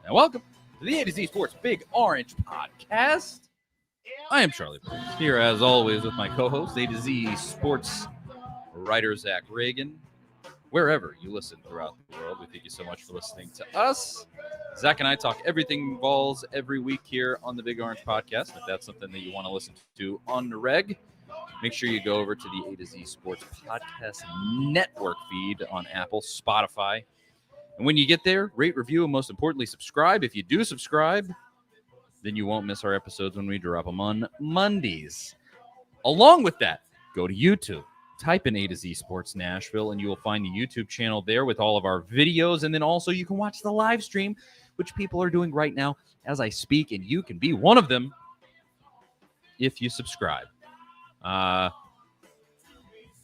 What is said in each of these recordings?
And welcome to the A to Z Sports Big Orange Podcast. I am Charlie Burris, here as always with my co-host, A to Z Sports writer Zach Ragan. Wherever you listen throughout the world, we thank you so much for listening to us. Zach and I talk everything Vols every week here on the Big Orange Podcast. If that's something that you want to listen to on the reg, make sure you go over to the A to Z Sports Podcast Network feed on Apple, Spotify. And when you get there, rate, review, and most importantly, subscribe. If you do subscribe, then you won't miss our episodes when we drop them on Mondays. Along with that, go to YouTube. Type in A to Z Sports Nashville, and you will find the YouTube channel there with all of our videos. And then also you can watch the live stream, which people are doing right now as I speak, and you can be one of them if you subscribe.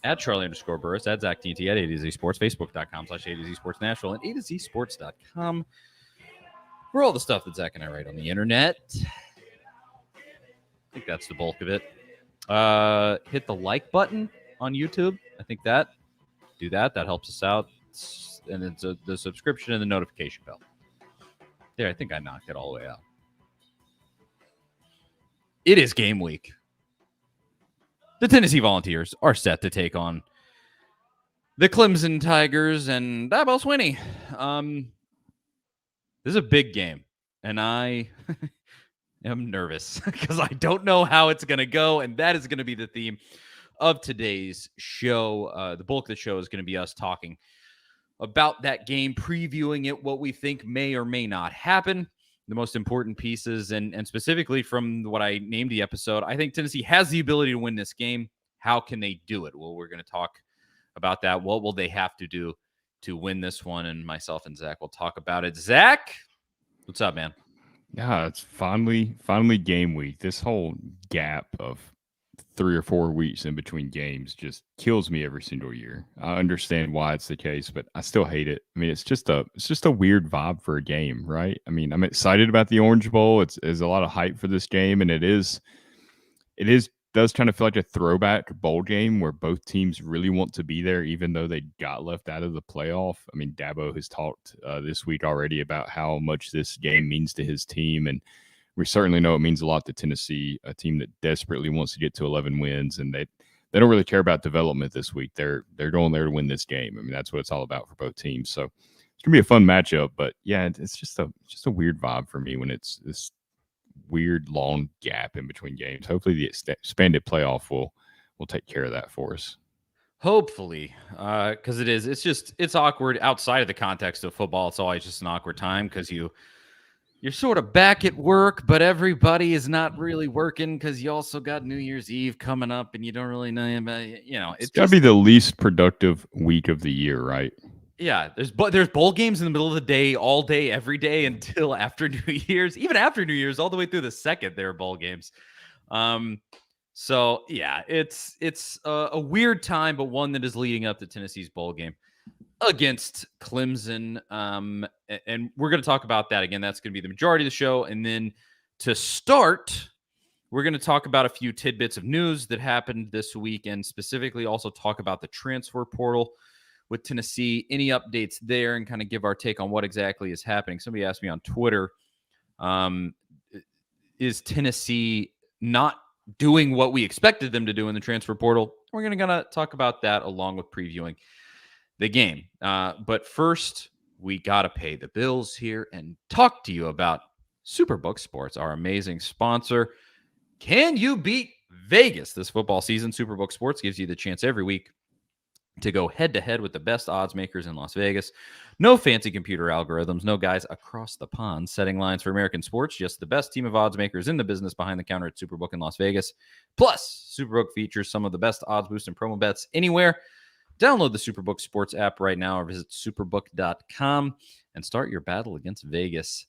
At Charlie_Burris, at Zach TNT, at A to Z Sports, Facebook.com/A to Z Sports Nashville, and A to Z Sports.com for all the stuff that Zach and I write on the internet. I think that's the bulk of it. Hit the like button on YouTube. I think do that. That helps us out. And it's the subscription and the notification bell. There, I think I knocked it all the way out. It is game week. The Tennessee Volunteers are set to take on the Clemson Tigers and Dabo Swinney. This is a big game, and I am nervous because I don't know how it's going to go, and that is going to be the theme of today's show. The bulk of the show is going to be us talking about that game, previewing it, what we think may or may not happen, the most important pieces, and specifically from what I named the episode, I think Tennessee has the ability to win this game. How can they do it? Well, we're going to talk about that. What will they have to do to win this one? And myself and Zach will talk about it. Zach, what's up, man? Yeah, it's finally game week. This whole gap of 3 or 4 weeks in between games just kills me every single year. I understand why it's the case, but I still hate it. I mean, it's just a weird vibe for a game, right? I mean, I'm excited about the Orange Bowl. There's a lot of hype for this game, and it does kind of feel like a throwback bowl game where both teams really want to be there, even though they got left out of the playoff. I mean, Dabo has talked this week already about how much this game means to his team, and we certainly know it means a lot to Tennessee, a team that desperately wants to get to 11 wins, and they don't really care about development this week. They're going there to win this game. I mean, that's what it's all about for both teams. So it's gonna be a fun matchup. But yeah, it's just a weird vibe for me when it's this weird long gap in between games. Hopefully, the expanded playoff will take care of that for us. Hopefully, because it's awkward outside of the context of football. It's always just an awkward time because you're sort of back at work, but everybody is not really working because you also got New Year's Eve coming up, and you don't really know about it. It's got to be the least productive week of the year, right? Yeah, there's bowl games in the middle of the day, all day, every day until after New Year's. Even after New Year's, all the way through the second, there are bowl games. So yeah, it's a weird time, but one that is leading up to Tennessee's bowl game against Clemson. And we're going to talk about that again. That's going to be the majority of the show. And then to start, we're going to talk about a few tidbits of news that happened this week, and specifically also talk about the transfer portal with Tennessee, any updates there, and kind of give our take on what exactly is happening. Somebody asked me on Twitter, is Tennessee not doing what we expected them to do in the transfer portal? We're going to talk about that along with previewing the game. But first, we got to pay the bills here and talk to you about Superbook Sports, our amazing sponsor. Can you beat Vegas this football season? Superbook Sports gives you the chance every week to go head-to-head with the best odds makers in Las Vegas. No fancy computer algorithms, no guys across the pond setting lines for American sports, just the best team of odds makers in the business behind the counter at Superbook in Las Vegas. Plus, Superbook features some of the best odds boost and promo bets anywhere. Download the Superbook Sports app right now or visit superbook.com and start your battle against Vegas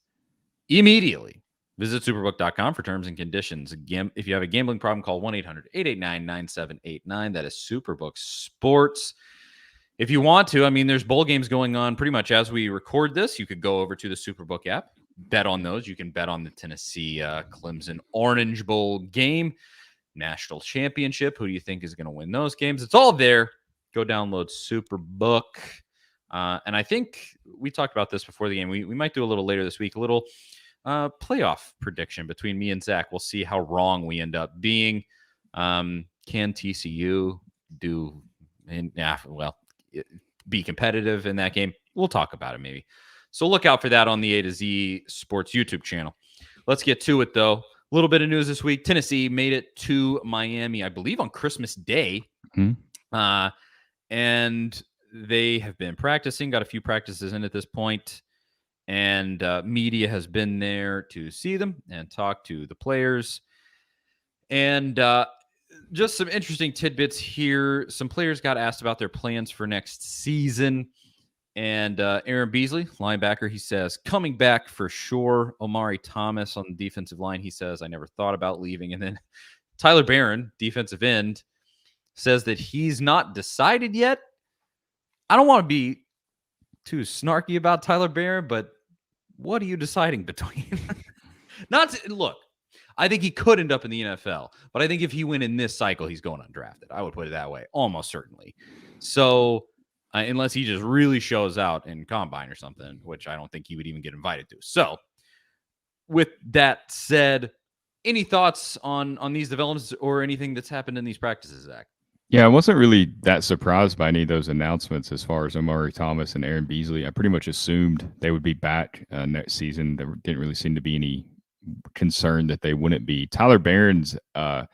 immediately. Visit superbook.com for terms and conditions. If you have a gambling problem, call 1-800-889-9789. That is Superbook Sports. If you want to, I mean, there's bowl games going on pretty much as we record this. You could go over to the Superbook app, bet on those. You can bet on the Tennessee Clemson Orange Bowl game, national championship. Who do you think is going to win those games? It's all there. Go download Superbook. And I think we talked about this before the game. We might do a little later this week, a little playoff prediction between me and Zach. We'll see how wrong we end up being. Can TCU do, be competitive in that game? We'll talk about it maybe. So look out for that on the A to Z Sports YouTube channel. Let's get to it, though. A little bit of news this week. Tennessee made it to Miami, I believe, on Christmas Day. And they have been practicing, got a few practices in at this point, and media has been there to see them and talk to the players. And just some interesting tidbits here. Some players got asked about their plans for next season. And Aaron Beasley, linebacker, he says, coming back for sure. Omari Thomas on the defensive line, he says, I never thought about leaving. And then Tyler Barron, defensive end, says that he's not decided yet. I don't want to be too snarky about Tyler Barron, but what are you deciding between? Look, I think he could end up in the NFL, but I think if he went in this cycle, he's going undrafted. I would put it that way, almost certainly. So unless he just really shows out in combine or something, which I don't think he would even get invited to. So with that said, any thoughts on these developments or anything that's happened in these practices, Zach? Yeah, I wasn't really that surprised by any of those announcements as far as Omari Thomas and Aaron Beasley. I pretty much assumed they would be back next season. There didn't really seem to be any concern that they wouldn't be. Tyler Barron's, I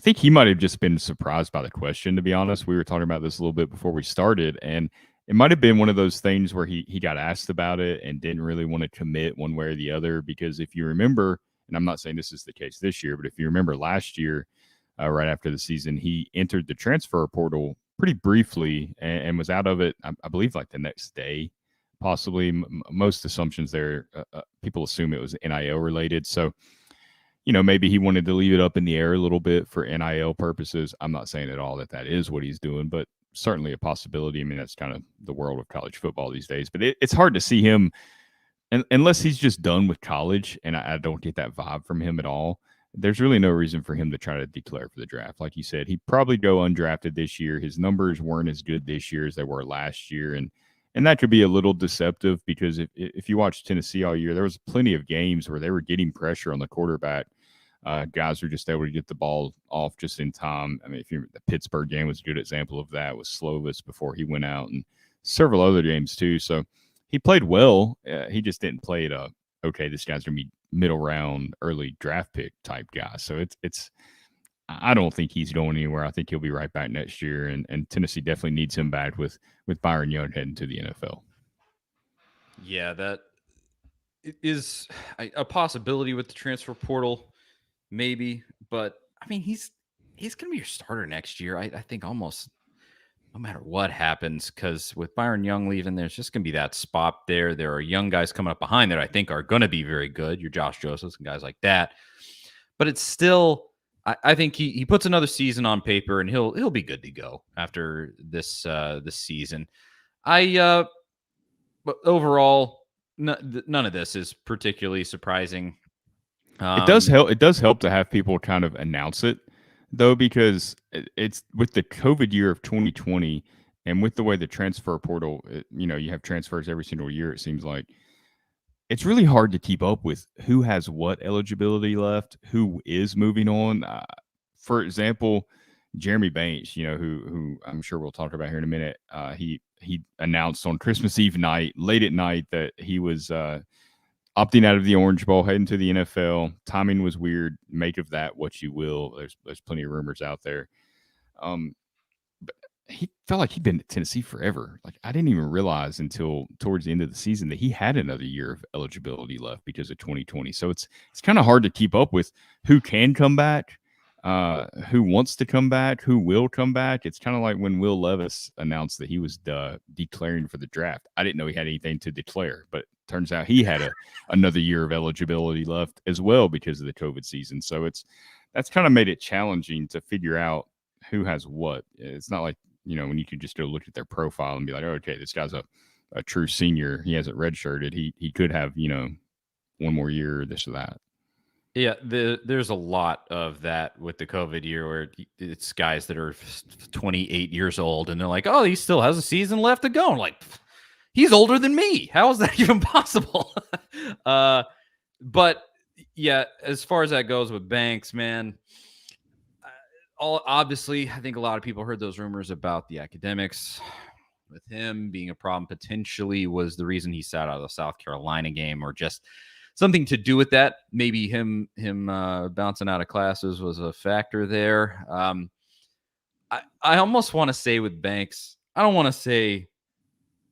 think he might have just been surprised by the question, to be honest. We were talking about this a little bit before we started, and it might have been one of those things where he got asked about it and didn't really want to commit one way or the other, because if you remember, and I'm not saying this is the case this year, but if you remember last year, right after the season, he entered the transfer portal pretty briefly and was out of it, I believe, like the next day, possibly. Most assumptions there, people assume it was NIL related. So, maybe he wanted to leave it up in the air a little bit for NIL purposes. I'm not saying at all that is what he's doing, but certainly a possibility. I mean, that's kind of the world of college football these days. But it's hard to see him, unless he's just done with college, and I don't get that vibe from him at all. There's really no reason for him to try to declare for the draft. Like you said, he'd probably go undrafted this year. His numbers weren't as good this year as they were last year. And that could be a little deceptive, because if you watch Tennessee all year, there was plenty of games where they were getting pressure on the quarterback. Guys were just able to get the ball off just in time. I mean, the Pittsburgh game was a good example of that with Slovis before he went out, and several other games too. So he played well. He just didn't play it up. Okay, this guy's going to be middle round, early draft pick type guy. So it's I don't think he's going anywhere. I think he'll be right back next year, and Tennessee definitely needs him back with Byron Young heading to the NFL. Yeah, that is a possibility with the transfer portal, maybe. But I mean, he's going to be your starter next year. I think almost no matter what happens, because with Byron Young leaving, there's just going to be that spot there. There are young guys coming up behind that I think are going to be very good. Your Josh Josephs and guys like that. But it's still, I think he puts another season on paper, and he'll be good to go after this season. But overall, none of this is particularly surprising. It does help. It does help to have people kind of announce it, though, because it's with the COVID year of 2020 and with the way the transfer portal, you have transfers every single year, it seems like. It's really hard to keep up with who has what eligibility left, who is moving on. For example, Jeremy Baines, who I'm sure we'll talk about here in a minute, he announced on Christmas Eve night, late at night, that he was opting out of the Orange Bowl, heading to the NFL. Timing was weird. Make of that what you will. There's plenty of rumors out there. But he felt like he'd been at Tennessee forever. Like, I didn't even realize until towards the end of the season that he had another year of eligibility left because of 2020. So it's kind of hard to keep up with who can come back, who wants to come back, who will come back. It's kind of like when Will Levis announced that he was declaring for the draft. I didn't know he had anything to declare, but turns out he had another year of eligibility left as well because of the COVID season. So that's kind of made it challenging to figure out who has what. It's not like, when you could just go look at their profile and be like, oh, okay, this guy's a true senior. He hasn't redshirted. He could have, one more year, this or that. Yeah, there's a lot of that with the COVID year where it's guys that are 28 years old and they're like, oh, he still has a season left to go. I'm like, He's older than me. How is that even possible? But yeah, as far as that goes with Banks, man, obviously, I think a lot of people heard those rumors about the academics with him being a problem. Potentially was the reason he sat out of the South Carolina game, or just something to do with that. Maybe him bouncing out of classes was a factor there. I almost want to say with Banks, I don't want to say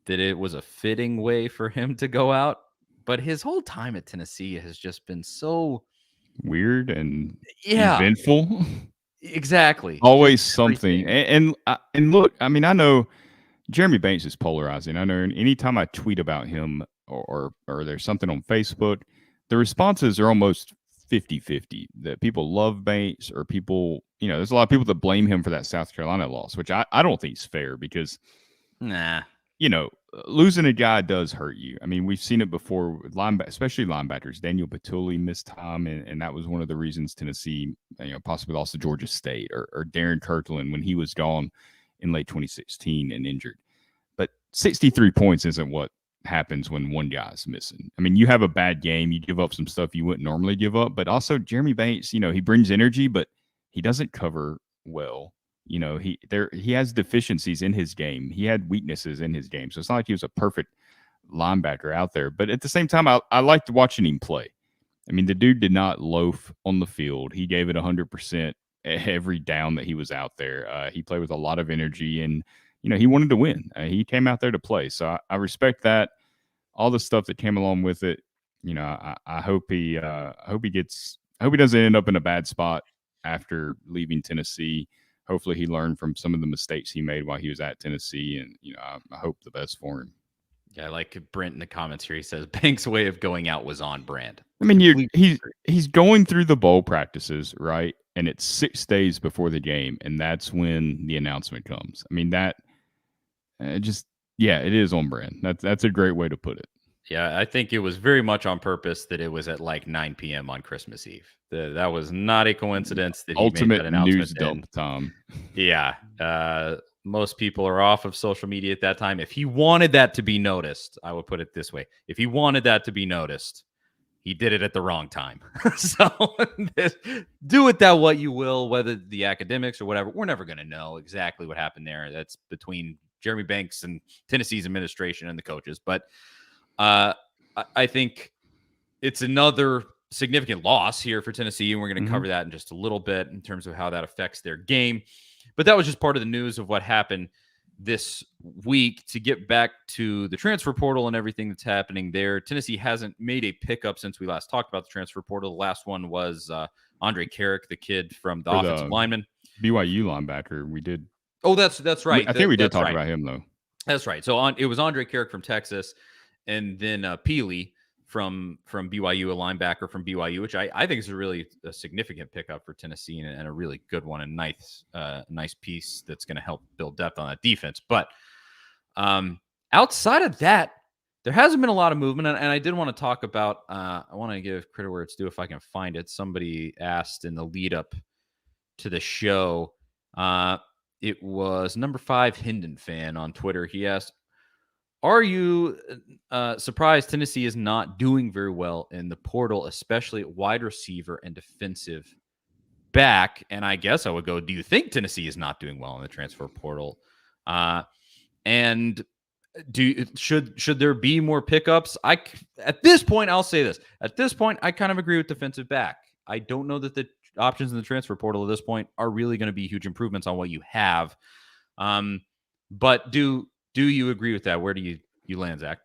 that it was a fitting way for him to go out, but his whole time at Tennessee has just been so weird and yeah, eventful. Exactly. Always something. And look, I mean, I know Jeremy Banks is polarizing. I know anytime I tweet about him or there's something on Facebook, the responses are almost 50-50. That people love Banks, or people, there's a lot of people that blame him for that South Carolina loss, which I don't think is fair, because losing a guy does hurt you. I mean, we've seen it before with especially linebackers. Daniel Batuli missed time, and that was one of the reasons Tennessee, possibly lost to Georgia State, or Darren Kirkland when he was gone in late 2016 and injured. But 63 points isn't what happens when one guy's missing. I mean, you have a bad game, you give up some stuff you wouldn't normally give up, but also Jeremy Banks, he brings energy, but he doesn't cover well. He has deficiencies in his game. He had weaknesses in his game. So it's not like he was a perfect linebacker out there. But at the same time, I liked watching him play. I mean, the dude did not loaf on the field. He gave it 100% every down that he was out there. He played with a lot of energy, and, he wanted to win. He came out there to play. So I respect that. All the stuff that came along with it, I hope he doesn't end up in a bad spot after leaving Tennessee. Hopefully he learned from some of the mistakes he made while he was at Tennessee, and I hope the best for him. Yeah, I like Brent in the comments here. He says Banks' way of going out was on brand. I mean, he's going through the bowl practices, right? And it's 6 days before the game, and that's when the announcement comes. I mean, that it is on brand. That's a great way to put it. Yeah, I think it was very much on purpose that it was at like 9 p.m. on Christmas Eve. That was not a coincidence that he made that announcement. News dump time. Yeah. Most people are off of social media at that time. If he wanted that to be noticed, I would put it this way. If he wanted that to be noticed, he did it at the wrong time. So do with that what you will, whether the academics or whatever. We're never going to know exactly what happened there. That's between Jeremy Banks and Tennessee's administration and the coaches. But I think it's another significant loss here for Tennessee, and we're going to cover that in just a little bit in terms of how that affects their game. But that was just part of the news of what happened this week. To get back to the transfer portal and everything that's happening there, Tennessee hasn't made a pickup since we last talked about the transfer portal. The last one was Andre Carrick, the kid from the offensive lineman. BYU linebacker. We did. Oh, that's right. I think we did talk about him, though. That's right. So it was Andre Carrick from Texas, and then Peely from BYU, a linebacker from BYU, which I think is a significant pickup for Tennessee, and a really good one, and nice piece that's going to help build depth on that defense. But outside of that, there hasn't been a lot of movement, and I did want to talk about. I want to give credit where it's due if I can find it. Somebody asked in the lead up to the show. It was number 5 Hendon fan on Twitter. He asked, are you surprised Tennessee is not doing very well in the portal, especially at wide receiver and defensive back? And I guess I would go, do you think Tennessee is not doing well in the transfer portal? And should there be more pickups? At this point, I'll say this. At this point, I kind of agree with defensive back. I don't know that the options in the transfer portal at this point are really going to be huge improvements on what you have. But do you agree with that? Where do you land, Zach?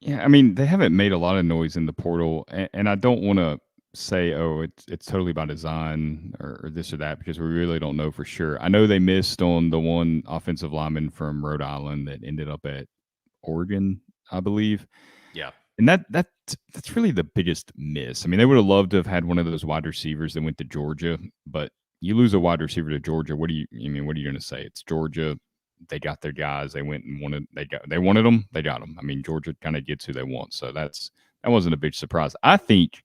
Yeah, I mean, they haven't made a lot of noise in the portal, and I don't want to say, oh, it's totally by design or this or that, because we really don't know for sure. I know they missed on the one offensive lineman from Rhode Island that ended up at Oregon, I believe. Yeah. And that's really the biggest miss. I mean, they would have loved to have had one of those wide receivers that went to Georgia, but you lose a wide receiver to Georgia. What are you going to say? It's Georgia. They got their guys. They went and wanted them. They got them. I mean, Georgia kind of gets who they want. So that wasn't a big surprise. I think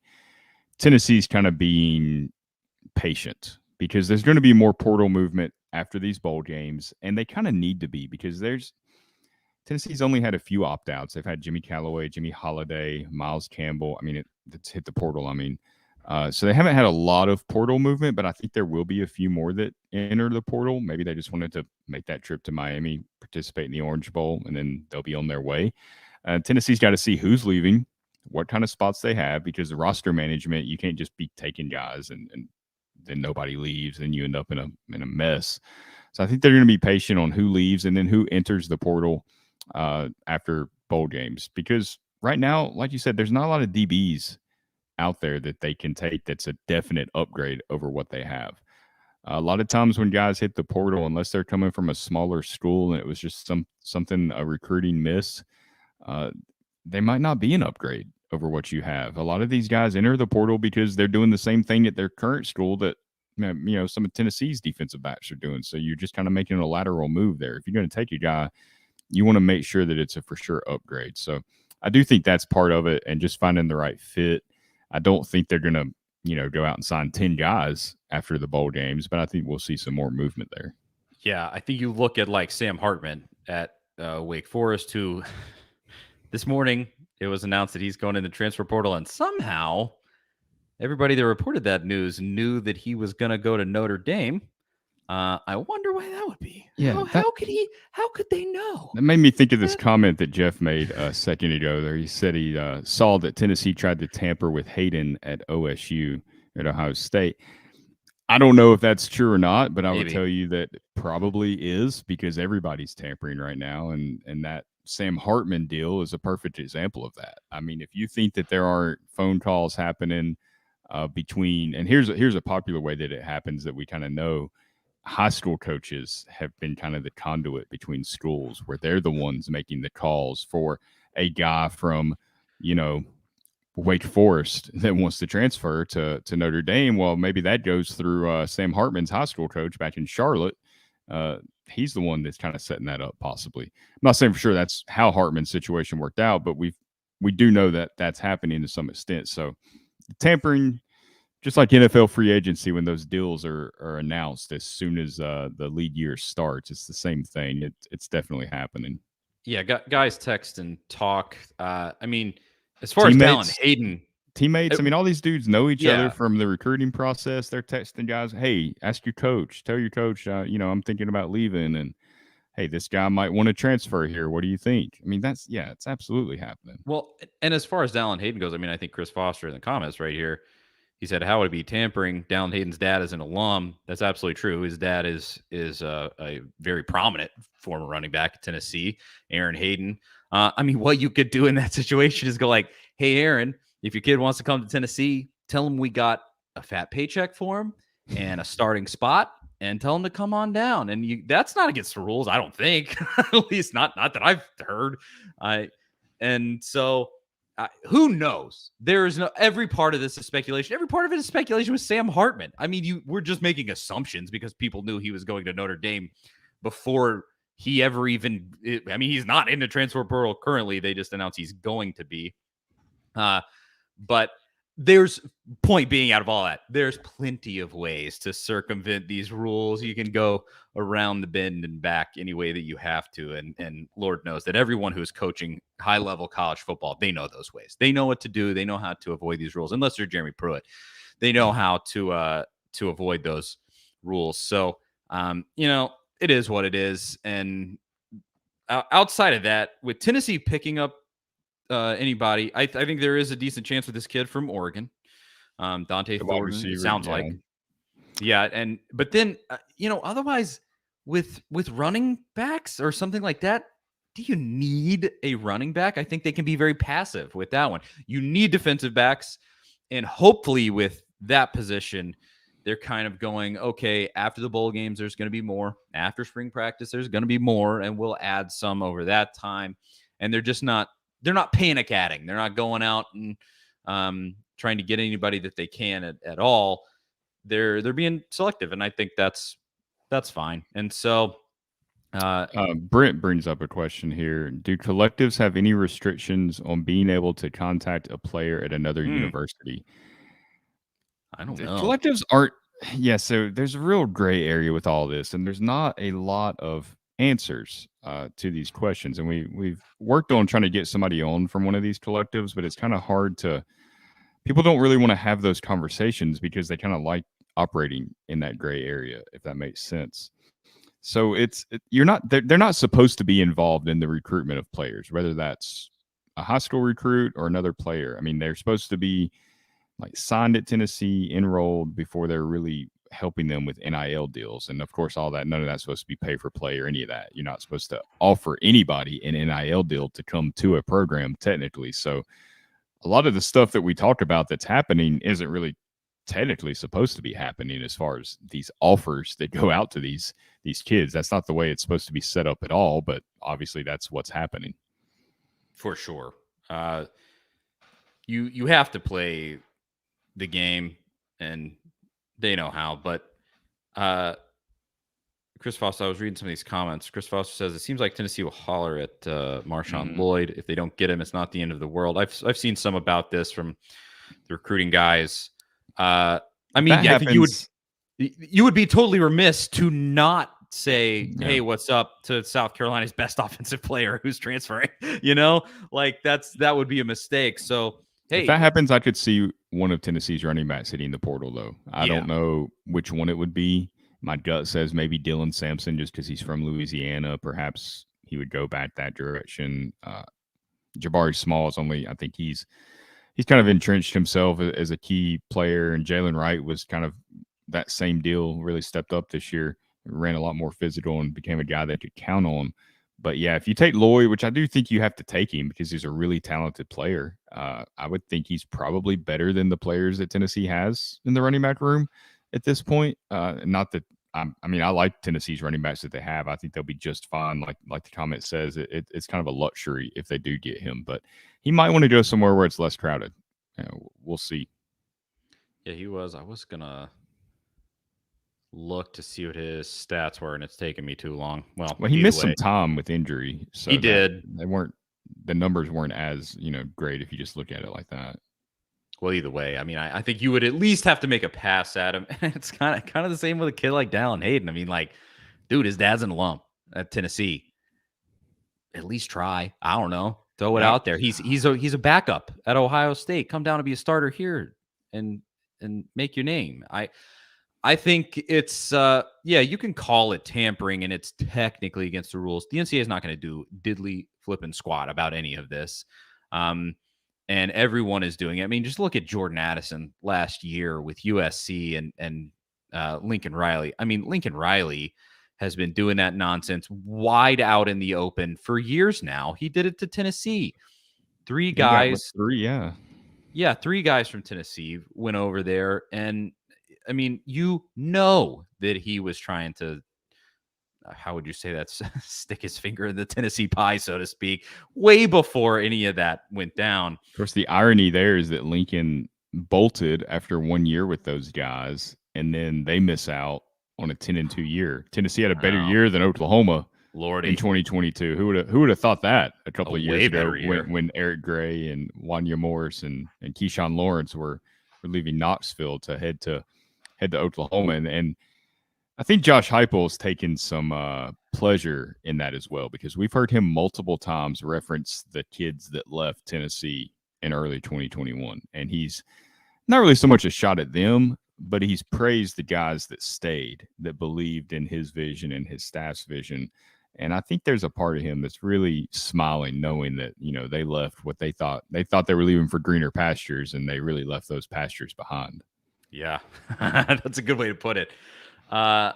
Tennessee's kind of being patient, because there's going to be more portal movement after these bowl games, and they kind of need to be, because Tennessee's only had a few opt-outs. They've had Jimmy Callaway, Jimmy Holiday, Miles Campbell. I mean, it's hit the portal. I mean, so they haven't had a lot of portal movement, but I think there will be a few more that enter the portal. Maybe they just wanted to make that trip to Miami, participate in the Orange Bowl, and then they'll be on their way. Tennessee's got to see who's leaving, what kind of spots they have, because the roster management, you can't just be taking guys and then nobody leaves and you end up in a mess. So I think they're going to be patient on who leaves and then who enters the portal after bowl games, because right now, like you said, there's not a lot of DBs out there that they can take that's a definite upgrade over what they have. A lot of times when guys hit the portal, unless they're coming from a smaller school and it was just something a recruiting miss, they might not be an upgrade over what you have. A lot of these guys enter the portal because they're doing the same thing at their current school that some of Tennessee's defensive backs are doing. So you're just kind of making a lateral move there. If you're going to take a guy, you want to make sure that it's a for sure upgrade. So I do think that's part of it, and just finding the right fit. I don't think they're going to, go out and sign 10 guys after the bowl games, but I think we'll see some more movement there. Yeah, I think you look at like Sam Hartman at Wake Forest, who this morning it was announced that he's going in the transfer portal, and somehow everybody that reported that news knew that he was going to go to Notre Dame. I wonder why that would be. Yeah, how could they know? That made me think of this comment that Jeff made a second ago there. He said he saw that Tennessee tried to tamper with Hayden at OSU at Ohio State. I don't know if that's true or not, but I would tell you that it probably is, because everybody's tampering right now, and that Sam Hartman deal is a perfect example of that. I mean, if you think that there aren't phone calls happening between, and here's a popular way that it happens that we kind of know, high school coaches have been kind of the conduit between schools, where they're the ones making the calls for a guy from, Wake Forest that wants to transfer to Notre Dame. Well, maybe that goes through Sam Hartman's high school coach back in Charlotte. He's the one that's kind of setting that up, possibly. I'm not saying for sure that's how Hartman's situation worked out, but we do know that that's happening to some extent. So tampering, just like NFL free agency, when those deals are announced as soon as the league year starts, it's the same thing. It's definitely happening. Yeah, guys text and talk. I mean, as far as Dallin Hayden. Teammates, all these dudes know each other from the recruiting process. They're texting guys, hey, ask your coach. Tell your coach, I'm thinking about leaving. And, hey, this guy might want to transfer here. What do you think? It's absolutely happening. Well, and as far as Dallin Hayden goes, I think Chris Foster in the comments right here, he said, how would it be tampering? Dallin Hayden's dad is an alum. That's absolutely true. His dad is a very prominent former running back at Tennessee, Aaron Hayden. What you could do in that situation is go like, hey, Aaron, if your kid wants to come to Tennessee, tell him we got a fat paycheck for him and a starting spot, and tell him to come on down. And that's not against the rules, I don't think. At least not that I've heard. And so who knows? Every part of this is speculation. Every part of it is speculation with Sam Hartman. We're just making assumptions because people knew he was going to Notre Dame before he ever even. He's not in the transfer portal currently. They just announced he's going to be. But there's point being out of all that, there's plenty of ways to circumvent these rules. You can go around the bend and back any way that you have to. And Lord knows that everyone who's coaching high level college football, they know those ways. They know what to do. They know how to avoid these rules. Unless they're Jeremy Pruitt, they know how to avoid those rules. So, it is what it is. And outside of that, with Tennessee picking up anybody, I think there is a decent chance with this kid from Oregon, Dante Thornton. It sounds like, but then otherwise with running backs or something like that, do you need a running back? I think they can be very passive with that one. You need defensive backs, and hopefully with that position, they're kind of going, okay, after the bowl games, there's going to be more. After spring practice, there's going to be more, and we'll add some over that time. And they're not panic adding. They're not going out and trying to get anybody that they can at all. They're being selective, and I think that's fine. And so Brent brings up a question here. Do collectives have any restrictions on being able to contact a player at another university? I don't know. Collectives aren't. Yeah, so there's a real gray area with all this, and there's not a lot of answers to these questions. And we've worked on trying to get somebody on from one of these collectives, but it's kind of hard to. People don't really want to have those conversations because they kind of like operating in that gray area, if that makes sense. So they're not supposed to be involved in the recruitment of players, whether that's a high school recruit or another player. I mean, they're supposed to be like signed at Tennessee, enrolled before they're really helping them with NIL deals. And of course, all that, none of that's supposed to be pay for play or any of that. You're not supposed to offer anybody an NIL deal to come to a program technically. So a lot of the stuff that we talk about that's happening isn't really technically supposed to be happening as far as these offers that go out to these kids. That's not the way it's supposed to be set up at all, but obviously that's what's happening. For sure. You have to play the game, and they know how. But Chris Foster, I was reading some of these comments. Chris Foster says, it seems like Tennessee will holler at Marshawn Lloyd. If they don't get him, it's not the end of the world. I've seen some about this from the recruiting guys. I mean, I think you would be totally remiss to not say, hey, what's up to South Carolina's best offensive player who's transferring, like that would be a mistake. So, hey, if that happens, I could see one of Tennessee's running backs hitting the portal, though. I don't know which one it would be. My gut says maybe Dylan Sampson, just because he's from Louisiana. Perhaps he would go back that direction. Jabari Small I think he's kind of entrenched himself as a key player, and Jalen Wright was kind of that same deal, really stepped up this year, ran a lot more physical and became a guy that could count on. But yeah, if you take Lloyd, which I do think you have to take him because he's a really talented player, I would think he's probably better than the players that Tennessee has in the running back room at this point. Not that I like Tennessee's running backs that they have. I think they'll be just fine. Like the comment says, it's kind of a luxury if they do get him, but he might want to go somewhere where it's less crowded. We'll see. Yeah, he was. I was gonna look to see what his stats were, and it's taken me too long. Well, he missed some time with injury, so he did. The numbers weren't as great if you just look at it like that. Well, either way, I mean, I think you would at least have to make a pass at him. It's kind of the same with a kid like Dallin Hayden. I mean, like, dude, his dad's an alum at Tennessee. At least try. I don't know. Throw it out there. He's a backup at Ohio State. Come down to be a starter here and make your name. I think it's you can call it tampering, and it's technically against the rules. The NCAA is not going to do diddly flipping squat about any of this. And everyone is doing it. I mean, just look at Jordan Addison last year with USC and Lincoln Riley. I mean, Lincoln Riley has been doing that nonsense wide out in the open for years now. He did it to Tennessee. Three guys from Tennessee went over there. And, I mean, that he was trying to, how would you say that, stick his finger in the Tennessee pie, so to speak, way before any of that went down. Of course, the irony there is that Lincoln bolted after 1 year with those guys, and then they miss out on a 10-2 year. Tennessee had a better year than Oklahoma in 2022. Who would have thought that a couple of years ago when Eric Gray and Wanya Morris and Keyshawn Lawrence were leaving Knoxville to head to Oklahoma, and I think Josh Heupel's taken some pleasure in that as well, because we've heard him multiple times reference the kids that left Tennessee in early 2021. And he's not really so much a shot at them, but he's praised the guys that stayed, that believed in his vision and his staff's vision. And I think there's a part of him that's really smiling, knowing that, they left what they thought. They thought they were leaving for greener pastures, and they really left those pastures behind. Yeah, that's a good way to put it. A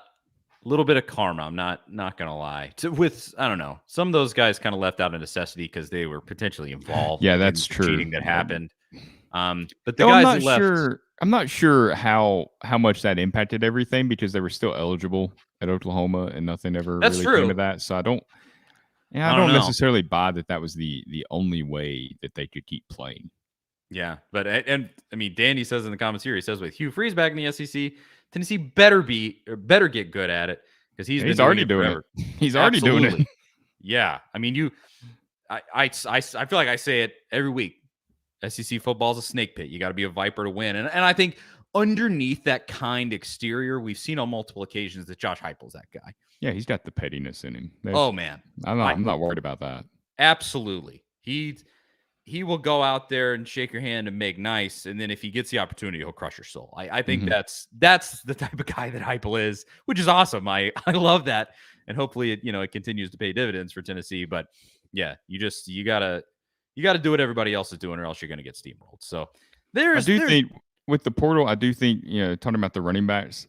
little bit of karma. I'm not going to lie. I don't know. Some of those guys kind of left out of necessity because they were potentially involved. Yeah, that's true. Cheating that happened. But the guys that left. I'm not sure how much that impacted everything, because they were still eligible at Oklahoma and nothing ever really came to that. So I don't necessarily buy that was the only way that they could keep playing. Yeah, but I mean, Danny says in the comments here, he says with Hugh Freeze back in the SEC, Tennessee better get good at it, because he's already doing it. He's already doing it. Yeah, I mean, I feel like I say it every week. SEC football is a snake pit. You got to be a viper to win, and I think underneath that kind exterior, we've seen on multiple occasions that Josh Heupel's that guy. Yeah, he's got the pettiness in him. Oh man, I'm not worried about that. Absolutely, he will go out there and shake your hand and make nice, and then if he gets the opportunity, he'll crush your soul. I think that's the type of guy that Heupel is, which is awesome. I love that, and hopefully it continues to pay dividends for Tennessee. But yeah, you gotta do what everybody else is doing, or else you're gonna get steamrolled. So I think with the portal, I do think talking about the running backs,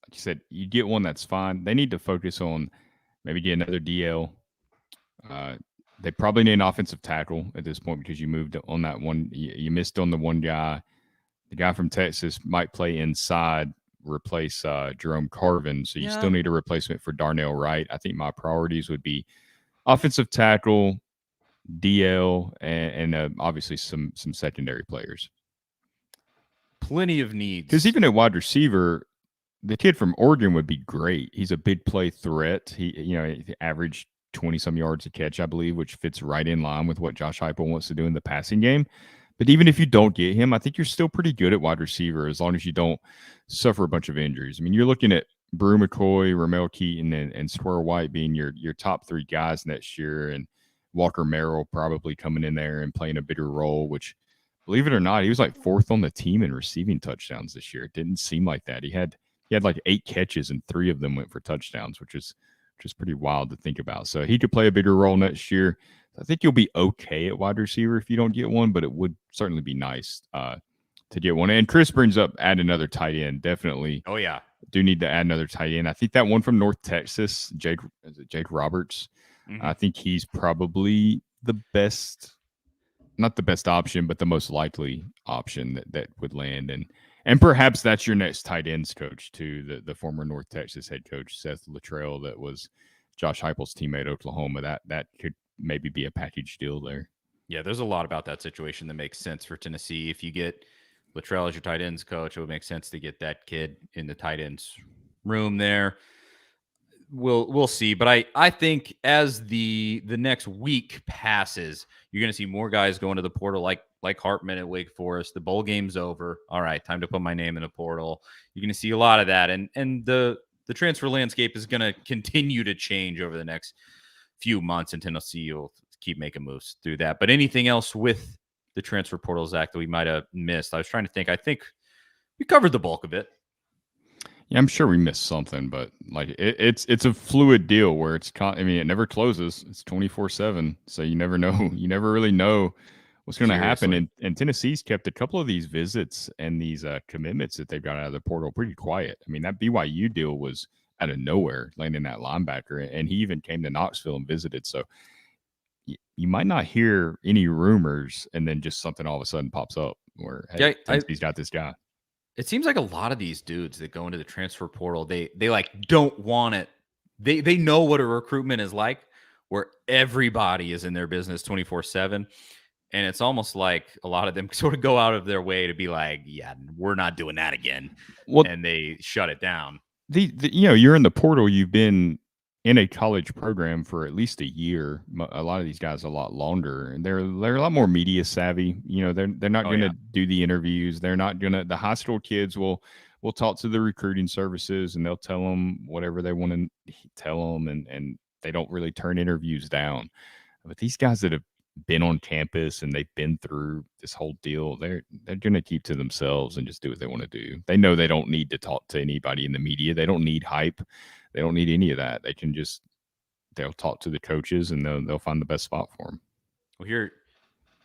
like you said, you get one that's fine. They need to focus on maybe get another DL. They probably need an offensive tackle at this point because you moved on that one. You missed on the one guy. The guy from Texas might play inside, replace Jerome Carvin. So you still need a replacement for Darnell Wright. I think my priorities would be offensive tackle, DL, and obviously some secondary players. Plenty of needs. Because even at wide receiver, the kid from Oregon would be great. He's a big play threat. He averaged 20-some yards a catch, I believe, which fits right in line with what Josh Heupel wants to do in the passing game. But even if you don't get him, I think you're still pretty good at wide receiver as long as you don't suffer a bunch of injuries. I mean, you're looking at Brew McCoy, Ramel Keaton, and Squirrel White being your top three guys next year, and Walker Merrill probably coming in there and playing a bigger role, which, believe it or not, he was like fourth on the team in receiving touchdowns this year. It didn't seem like that. He had like 8 catches and 3 of them went for touchdowns, which is pretty wild to think about. So he could play a bigger role next year. I think you'll be okay at wide receiver if you don't get one, but it would certainly be nice to get one. And Chris brings up add another tight end. Definitely. Oh, yeah. Do need to add another tight end. I think that one from North Texas, Jake Roberts, I think he's probably the best, not the best option, but the most likely option that would land. And perhaps that's your next tight ends coach too, the former North Texas head coach, Seth Luttrell, that was Josh Heupel's teammate at Oklahoma. That could maybe be a package deal there. Yeah, there's a lot about that situation that makes sense for Tennessee. If you get Luttrell as your tight ends coach, it would make sense to get that kid in the tight ends room there. We'll see. But I think as the next week passes, you're going to see more guys go into the portal like Hartman at Wake Forest. The bowl game's over. All right, time to put my name in the portal. You're going to see a lot of that. And the transfer landscape is going to continue to change over the next few months, and Tennessee will keep making moves through that. But anything else with the transfer portal, Zach, that we might have missed? I was trying to think. I think we covered the bulk of it. Yeah, I'm sure we missed something, but like it's a fluid deal where it never closes. It's 24/7, so you never know. You never really know what's going to happen. And Tennessee's kept a couple of these visits and these commitments that they've got out of the portal pretty quiet. I mean, that BYU deal was out of nowhere, landing that linebacker, and he even came to Knoxville and visited. So you might not hear any rumors, and then just something all of a sudden pops up where Tennessee's got this guy. It seems like a lot of these dudes that go into the transfer portal, they like don't want it. They know what a recruitment is like, where everybody is in their business 24/7. And it's almost like a lot of them sort of go out of their way to be like, yeah, we're not doing that again. And they shut it down. You're in the portal. You've been in a college program for at least a year. A lot of these guys a lot longer, and they're a lot more media savvy. They're not going to do the interviews. They're not going to. The high school kids will talk to the recruiting services, and they'll tell them whatever they want to tell them, and they don't really turn interviews down. But these guys that have been on campus and they've been through this whole deal, they're going to keep to themselves and just do what they want to do. They know they don't need to talk to anybody in the media. They don't need hype. They don't need any of that. They'll talk to the coaches, and they'll find the best spot for them. Well, here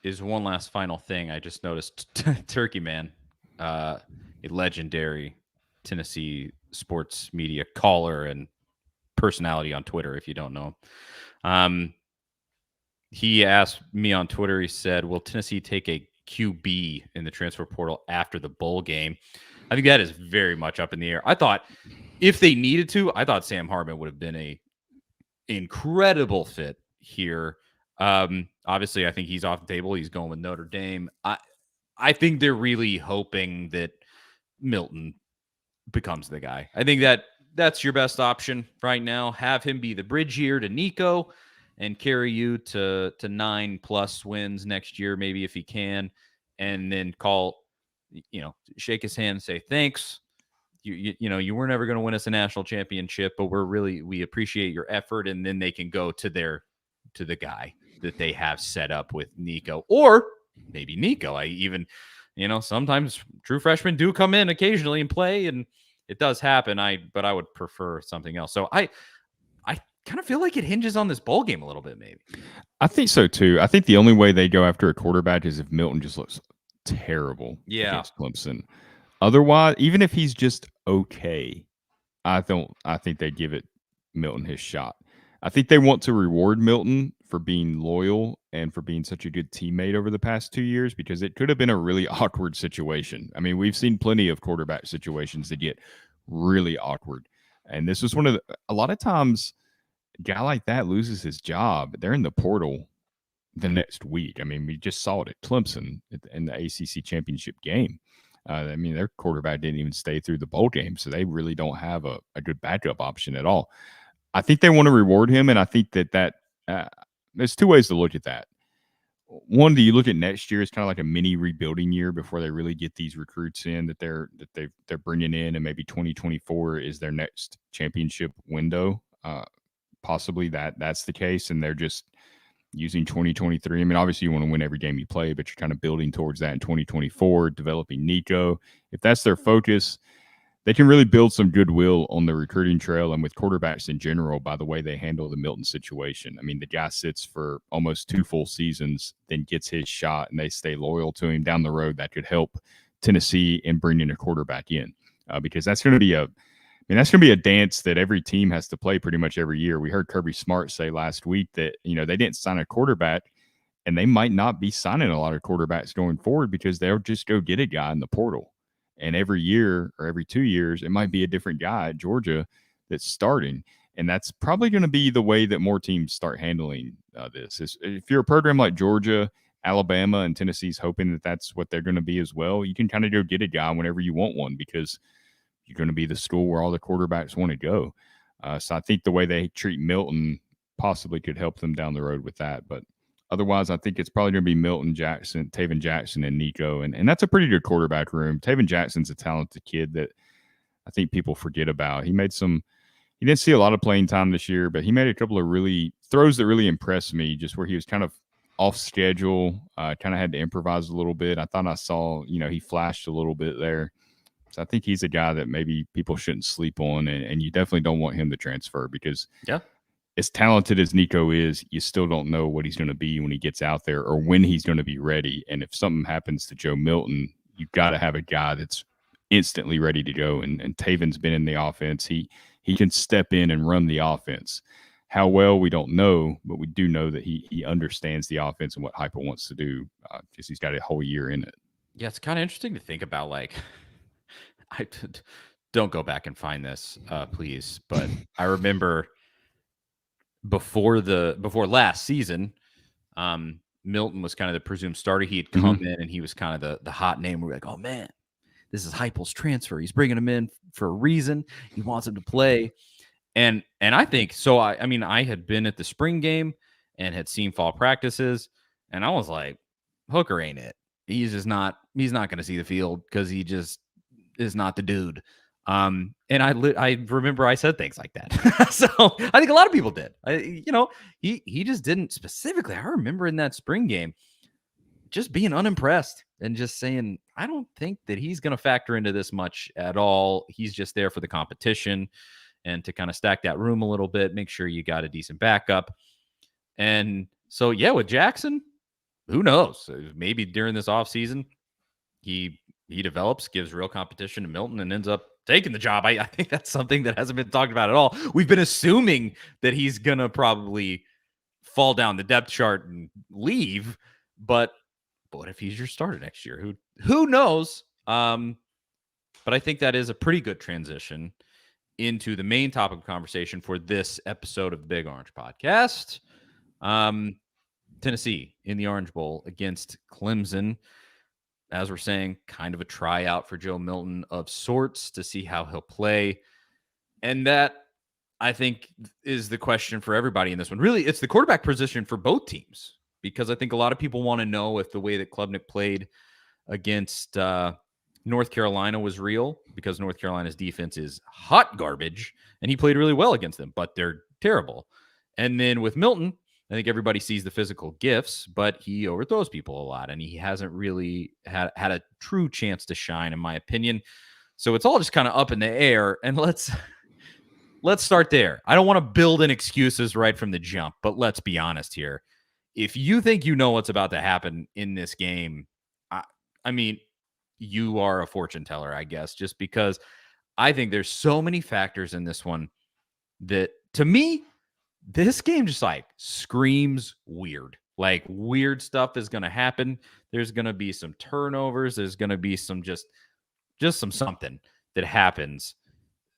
is one last final thing. I just noticed Turkey Man, a legendary Tennessee sports media caller and personality on Twitter, if you don't know him. He asked me on Twitter, he said, will Tennessee take a QB in the transfer portal after the bowl game? I think that is very much up in the air. I thought if they needed to, I thought Sam Hartman would have been a incredible fit here. Obviously, I think he's off the table. He's going with Notre Dame. I think they're really hoping that Milton becomes the guy. I think that's your best option right now. Have him be the bridge year to Nico and carry you to 9+ wins next year, maybe if he can, and then call shake his hand and say thanks. You were never going to win us a national championship, but we appreciate your effort. And then they can go to the guy that they have set up with Nico, or maybe Nico. Sometimes true freshmen do come in occasionally and play, and it does happen. But I would prefer something else. So I kind of feel like it hinges on this bowl game a little bit, maybe. I think so too. I think the only way they go after a quarterback is if Milton just looks terrible against Clemson. Otherwise, even if he's just okay, I think they give it Milton his shot. I think they want to reward Milton for being loyal and for being such a good teammate over the past 2 years, because it could have been a really awkward situation. I mean, we've seen plenty of quarterback situations that get really awkward. And this was a lot of times a guy like that loses his job. They're in the portal the next week. I mean, we just saw it at Clemson in the ACC championship game. Their quarterback didn't even stay through the bowl game, so they really don't have a good backup option at all. I think they want to reward him, and I think that there's two ways to look at that. One, do you look at next year as kind of like a mini rebuilding year before they really get these recruits in that they're bringing in, and maybe 2024 is their next championship window. Possibly that's the case, and they're just using 2023. I mean, obviously you want to win every game you play, but you're kind of building towards that in 2024, developing Nico. If that's their focus, they can really build some goodwill on the recruiting trail and with quarterbacks in general by the way they handle the Milton situation. I mean, the guy sits for almost 2 full seasons, then gets his shot, and they stay loyal to him down the road. That could help Tennessee in bringing a quarterback in because that's going to be a dance that every team has to play pretty much every year. We heard Kirby Smart say last week that, they didn't sign a quarterback, and they might not be signing a lot of quarterbacks going forward because they'll just go get a guy in the portal. And every year or every 2 years, it might be a different guy at Georgia that's starting. And that's probably going to be the way that more teams start handling this. If you're a program like Georgia, Alabama, and Tennessee's hoping that that's what they're going to be as well, you can kind of go get a guy whenever you want one because you're going to be the school where all the quarterbacks want to go. So I think the way they treat Milton possibly could help them down the road with that. But otherwise, I think it's probably going to be Milton, Jackson, Taven Jackson, and Nico. And that's a pretty good quarterback room. Taven Jackson's a talented kid that I think people forget about. He didn't see a lot of playing time this year, but he made a couple of really throws that really impressed me, just where he was kind of off schedule, kind of had to improvise a little bit. I thought I saw, he flashed a little bit there. So I think he's a guy that maybe people shouldn't sleep on, and you definitely don't want him to transfer because as talented as Nico is, you still don't know what he's going to be when he gets out there or when he's going to be ready. And if something happens to Joe Milton, you've got to have a guy that's instantly ready to go. And Taven's been in the offense. He can step in and run the offense. How well, we don't know, but we do know that he understands the offense and what Heupel wants to do because he's got a whole year in it. Yeah, it's kind of interesting to think about, I don't go back and find this, please. But I remember before last season, Milton was kind of the presumed starter. He had come in and he was kind of the hot name. We're like, oh man, this is Heupel's transfer. He's bringing him in for a reason. He wants him to play. And I think so. I had been at the spring game and had seen fall practices, and I was like, Hooker ain't it. He's not going to see the field because he just is not the dude. And I remember I said things like that. So I think a lot of people did. He just didn't specifically. I remember in that spring game just being unimpressed and just saying, I don't think that he's going to factor into this much at all. He's just there for the competition and to kind of stack that room a little bit, make sure you got a decent backup. And so, yeah, with Jackson, who knows? Maybe during this offseason, he develops, gives real competition to Milton, and ends up taking the job. I think that's something that hasn't been talked about at all. We've been assuming that he's going to probably fall down the depth chart and leave, but what if he's your starter next year? Who knows? But I think that is a pretty good transition into the main topic of conversation for this episode of the Big Orange Podcast. Tennessee in the Orange Bowl against Clemson. As we're saying, kind of a tryout for Joe Milton of sorts to see how he'll play. And that, I think, is the question for everybody in this one. Really, it's the quarterback position for both teams, because I think a lot of people want to know if the way that Klubnik played against North Carolina was real because North Carolina's defense is hot garbage, and he played really well against them, but they're terrible. And then with Milton, I think everybody sees the physical gifts, but he overthrows people a lot, and he hasn't really had a true chance to shine, in my opinion. So it's all just kind of up in the air, and let's start there. I don't want to build in excuses right from the jump, but let's be honest here. If you think you know what's about to happen in this game, I mean, you are a fortune teller, I guess, just because I think there's so many factors in this one that, to me, this game just like screams weird. Like weird stuff is going to happen. There's going to be some turnovers. There's going to be some just some something that happens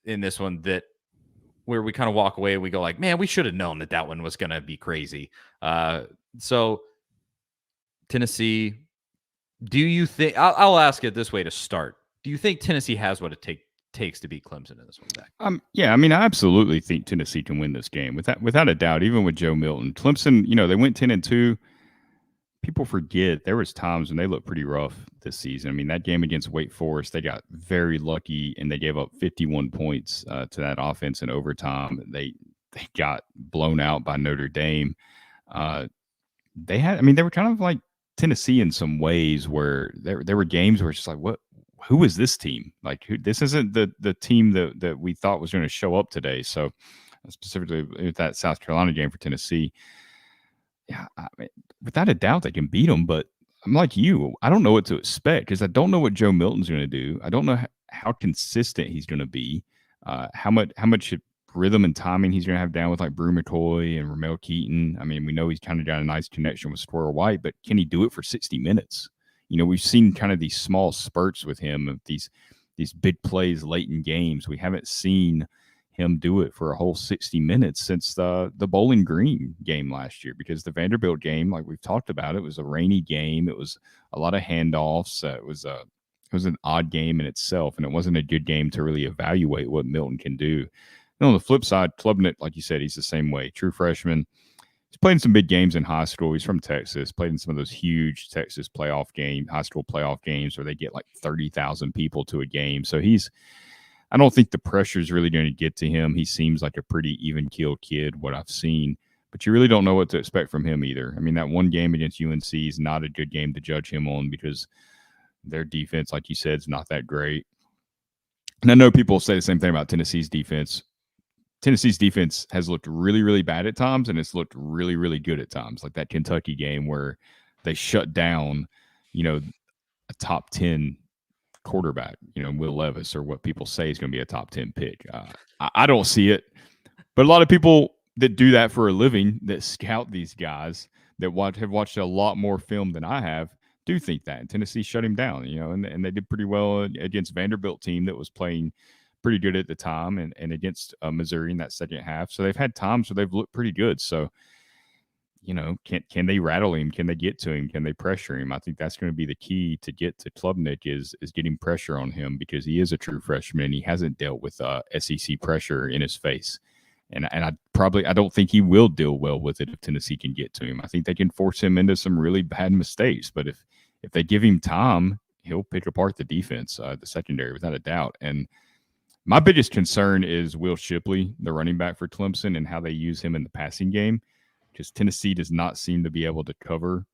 in this one that where we kind of walk away and we go like, man, we should have known that one was going to be crazy. So Tennessee, do you think, I'll ask it this way to start. Do you think Tennessee has what it takes to beat Clemson in this one back? Yeah, I mean, I absolutely think Tennessee can win this game without a doubt, even with Joe Milton. Clemson, they went 10-2. People forget there was times when they looked pretty rough this season. I mean, that game against Wake Forest, they got very lucky and they gave up 51 points to that offense in overtime. They got blown out by Notre Dame. They were kind of like Tennessee in some ways where there were games where it's just like, who is this team? Like, this isn't the team that we thought was going to show up today. So specifically with that South Carolina game for Tennessee, yeah, I mean, without a doubt they can beat them. But I'm like you, I don't know what to expect because I don't know what Joe Milton's going to do. I don't know how consistent he's going to be, how much rhythm and timing he's going to have down with like Brew McCoy and Ramel Keaton. I mean, we know he's kind of got a nice connection with Squirrel White, but can he do it for 60 minutes? We've seen kind of these small spurts with him of these big plays late in games. We haven't seen him do it for a whole 60 minutes since the Bowling Green game last year, because the Vanderbilt game, like we've talked about, it was a rainy game. It was a lot of handoffs. It was an odd game in itself, and it wasn't a good game to really evaluate what Milton can do. And on the flip side, Klubnik, like you said, he's the same way. True freshman. He's played in some big games in high school. He's from Texas, played in some of those huge Texas high school playoff games where they get like 30,000 people to a game. So I don't think the pressure is really going to get to him. He seems like a pretty even-keeled kid, what I've seen. But you really don't know what to expect from him either. I mean, that one game against UNC is not a good game to judge him on because their defense, like you said, is not that great. And I know people say the same thing about Tennessee's defense. Tennessee's defense has looked really, really bad at times, and it's looked really, really good at times, like that Kentucky game where they shut down, a top 10 quarterback, Will Levis, or what people say is going to be a top 10 pick. I don't see it, but a lot of people that do that for a living, that scout these guys, that have watched a lot more film than I have, do think that. And Tennessee shut him down, and they did pretty well against Vanderbilt team that was playing pretty good at the time, and against Missouri in that second half. So they've had times where they've looked pretty good. So, can they rattle him? Can they get to him? Can they pressure him? I think that's going to be the key to get to Klubnik is getting pressure on him, because he is a true freshman and he hasn't dealt with SEC pressure in his face. And I don't think he will deal well with it if Tennessee can get to him. I think they can force him into some really bad mistakes. But if they give him time, he'll pick apart the defense, the secondary, without a doubt. And my biggest concern is Will Shipley, the running back for Clemson, and how they use him in the passing game, because Tennessee does not seem to be able to cover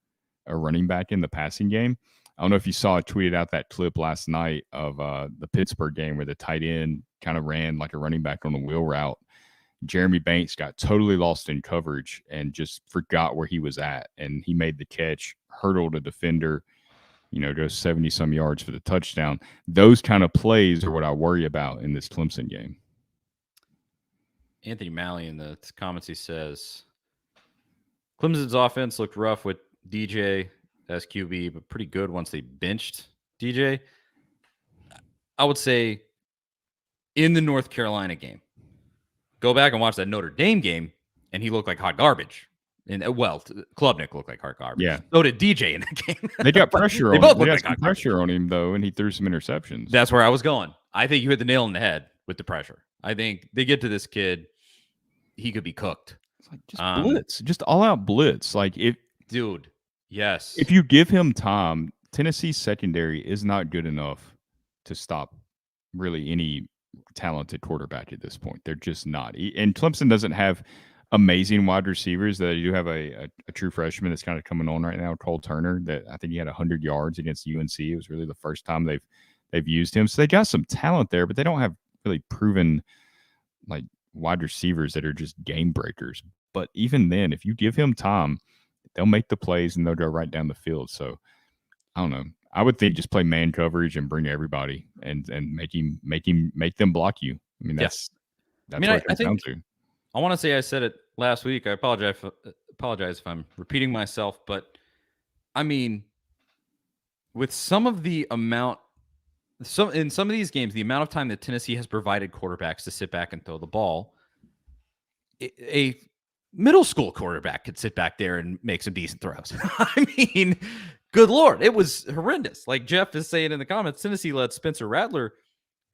a running back in the passing game. I don't know if you saw, I tweeted out that clip last night of the Pittsburgh game where the tight end kind of ran like a running back on a wheel route. Jeremy Banks got totally lost in coverage and just forgot where he was at, and he made the catch, hurdled a defender, goes 70-some yards for the touchdown. Those kind of plays are what I worry about in this Clemson game. Anthony Malley in the comments, he says, Clemson's offense looked rough with DJ as QB, but pretty good once they benched DJ. I would say in the North Carolina game, go back and watch that Notre Dame game, and he looked like hot garbage. And Klubnik looked like hot garbage. Yeah. So did DJ in that game. They got pressure on him. They got some pressure on him, though, and he threw some interceptions. That's where I was going. I think you hit the nail on the head with the pressure. I think they get to this kid, he could be cooked. It's like just blitz, just all-out blitz. Dude, yes. If you give him time, Tennessee's secondary is not good enough to stop really any talented quarterback at this point. They're just not. And Clemson doesn't have amazing wide receivers. They do have a true freshman that's kind of coming on right now, Cole Turner, that I think he had 100 yards against UNC. It was really the first time they've used him. So they got some talent there, but they don't have really proven like wide receivers that are just game breakers. But even then, if you give him time, they'll make the plays and they'll go right down the field. So I don't know. I would think just play man coverage and bring everybody and make them block you. I mean, that's what it comes down to. I want to say I said it last week. I apologize if I'm repeating myself, but I mean, with some of the amount, in some of these games, the amount of time that Tennessee has provided quarterbacks to sit back and throw the ball, a middle school quarterback could sit back there and make some decent throws. I mean, good Lord, it was horrendous. Like Jeff is saying in the comments, Tennessee let Spencer Rattler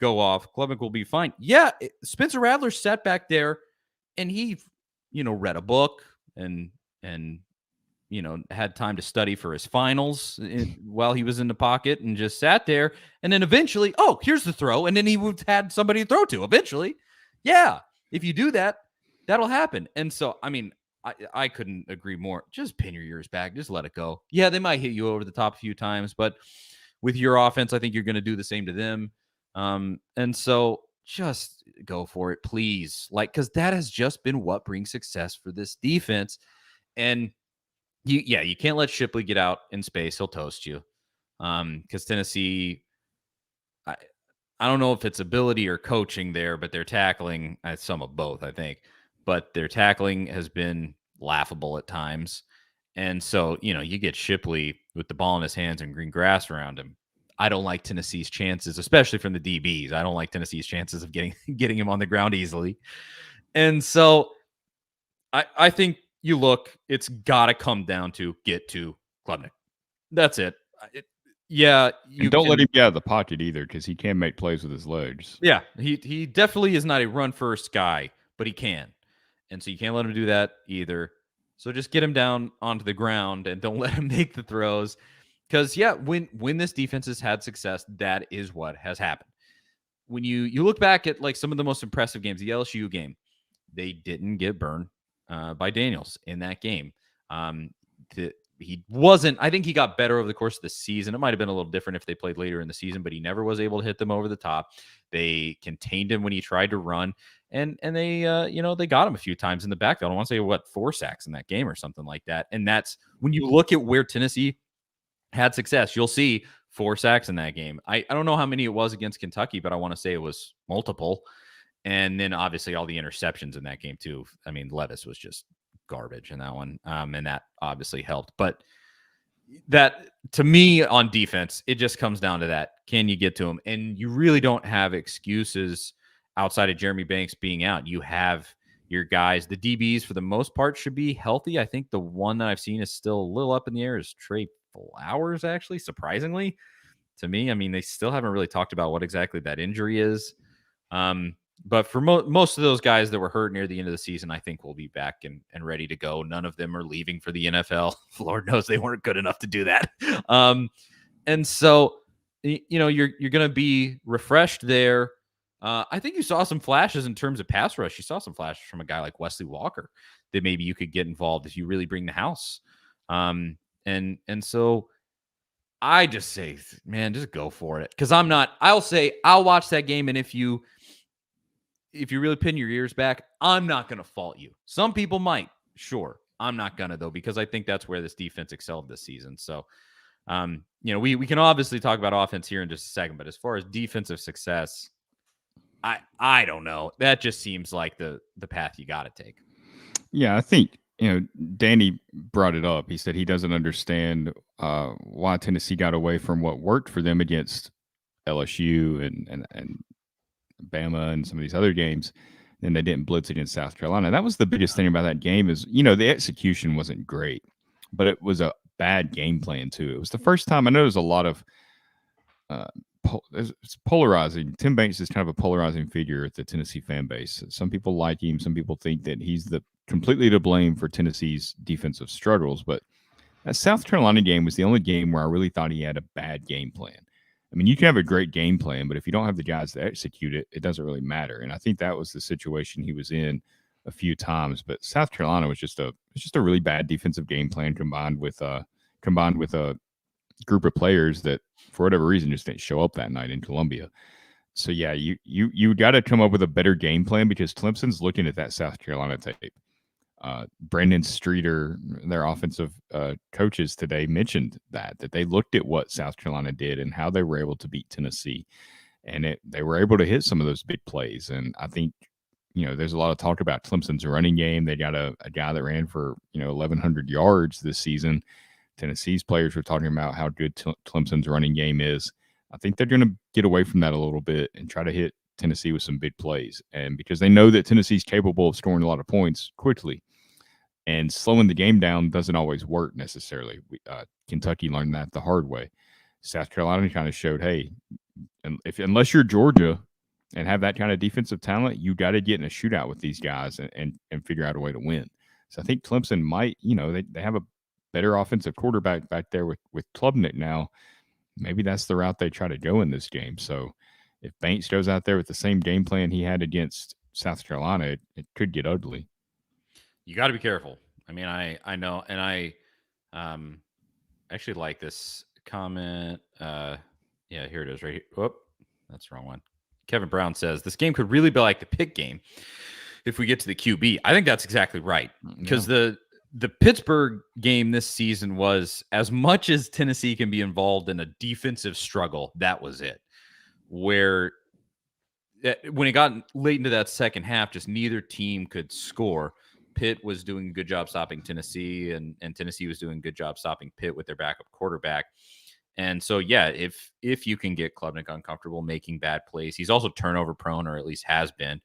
go off. Klubnik will be fine. Yeah, Spencer Rattler sat back there and he, read a book and had time to study for his finals while he was in the pocket and just sat there. And then eventually, here's the throw. And then he would had somebody to throw to eventually. Yeah, if you do that, that'll happen. And so, I mean, I couldn't agree more. Just pin your ears back. Just let it go. Yeah, they might hit you over the top a few times, but with your offense, I think you're going to do the same to them. And so just go for it, please. Because that has just been what brings success for this defense. And you can't let Shipley get out in space. He'll toast you. Because Tennessee, I don't know if it's ability or coaching there, but they're tackling, some of both, I think. But their tackling has been laughable at times. And so, you get Shipley with the ball in his hands and green grass around him. I don't like Tennessee's chances, especially from the DBs. I don't like Tennessee's chances of getting him on the ground easily. And so I think it's got to come down to get to Klubnik. That's it. And don't let him get out of the pocket either, because he can make plays with his legs. Yeah, he definitely is not a run-first guy, but he can. And so you can't let him do that either. So just get him down onto the ground and don't let him make the throws. Because, when this defense has had success, that is what has happened. When you look back at like some of the most impressive games, the LSU game, they didn't get burned by Daniels in that game. He wasn't, I think he got better over the course of the season. It might have been a little different if they played later in the season, but he never was able to hit them over the top. They contained him when he tried to run, and they, they got him a few times in the backfield. I want to say 4 sacks in that game or something like that. And that's when you look at where Tennessee had success, you'll see 4 sacks in that game. I don't know how many it was against Kentucky, but I want to say it was multiple. And then obviously all the interceptions in that game too. I mean, Levis was just garbage in that one. And that obviously helped. But that, to me, on defense, it just comes down to that. Can you get to him? And you really don't have excuses outside of Jeremy Banks being out. You have your guys. The DBs, for the most part, should be healthy. I think the one that I've seen is still a little up in the air is Trey Flowers, actually, surprisingly to me. I mean, they still haven't really talked about what exactly that injury is. But for most of those guys that were hurt near the end of the season, I think will be back and ready to go. None of them are leaving for the NFL. Lord knows they weren't good enough to do that. And so, you're going to be refreshed there. I think you saw some flashes in terms of pass rush. You saw some flashes from a guy like Wesley Walker that maybe you could get involved if you really bring the house. And so I just say, man, just go for it. Because I'll watch that game, and if you really pin your ears back, I'm not going to fault you. Some people might, sure. I'm not going to, though, because I think that's where this defense excelled this season. So, we can obviously talk about offense here in just a second, but as far as defensive success, I don't know. That just seems like the path you got to take. Yeah, I think, Danny brought it up. He said he doesn't understand why Tennessee got away from what worked for them against LSU and Bama and some of these other games, and they didn't blitz against South Carolina. That was the biggest thing about that game is, the execution wasn't great, but it was a bad game plan too. It was the first time. I know there's a lot of it's polarizing. Tim Banks is kind of a polarizing figure at the Tennessee fan base. Some people like him. Some people think that he's completely to blame for Tennessee's defensive struggles. But that South Carolina game was the only game where I really thought he had a bad game plan. I mean, you can have a great game plan, but if you don't have the guys to execute it, it doesn't really matter. And I think that was the situation he was in a few times. But South Carolina was just a really bad defensive game plan combined with a group of players that for whatever reason just didn't show up that night in Columbia. So yeah, you got to come up with a better game plan because Clemson's looking at that South Carolina tape. Brandon Streeter, their offensive coaches today, mentioned that they looked at what South Carolina did and how they were able to beat Tennessee, and they were able to hit some of those big plays. And I think there's a lot of talk about Clemson's running game. They got a guy that ran for 1,100 yards this season. Tennessee's players were talking about how good Clemson's running game is. I think they're going to get away from that a little bit and try to hit Tennessee with some big plays, and because they know that Tennessee's capable of scoring a lot of points quickly. And slowing the game down doesn't always work necessarily. Kentucky learned that the hard way. South Carolina kind of showed, hey, unless you're Georgia and have that kind of defensive talent, you got to get in a shootout with these guys and figure out a way to win. So I think Clemson might, they have a better offensive quarterback back there with Klubnik now. Maybe that's the route they try to go in this game. So if Banks goes out there with the same game plan he had against South Carolina, it could get ugly. You got to be careful. I mean, I know, and I actually like this comment. Yeah, here it is right here. Whoop, that's the wrong one. Kevin Brown says, this game could really be like the Pitt game if we get to the QB. I think that's exactly right. Because the Pittsburgh game this season was, as much as Tennessee can be involved in a defensive struggle, that was it. Where when it got late into that second half, just neither team could score. Pitt was doing a good job stopping Tennessee, and Tennessee was doing a good job stopping Pitt with their backup quarterback. And so, yeah, if you can get Klubnik uncomfortable making bad plays, he's also turnover prone, or at least has been.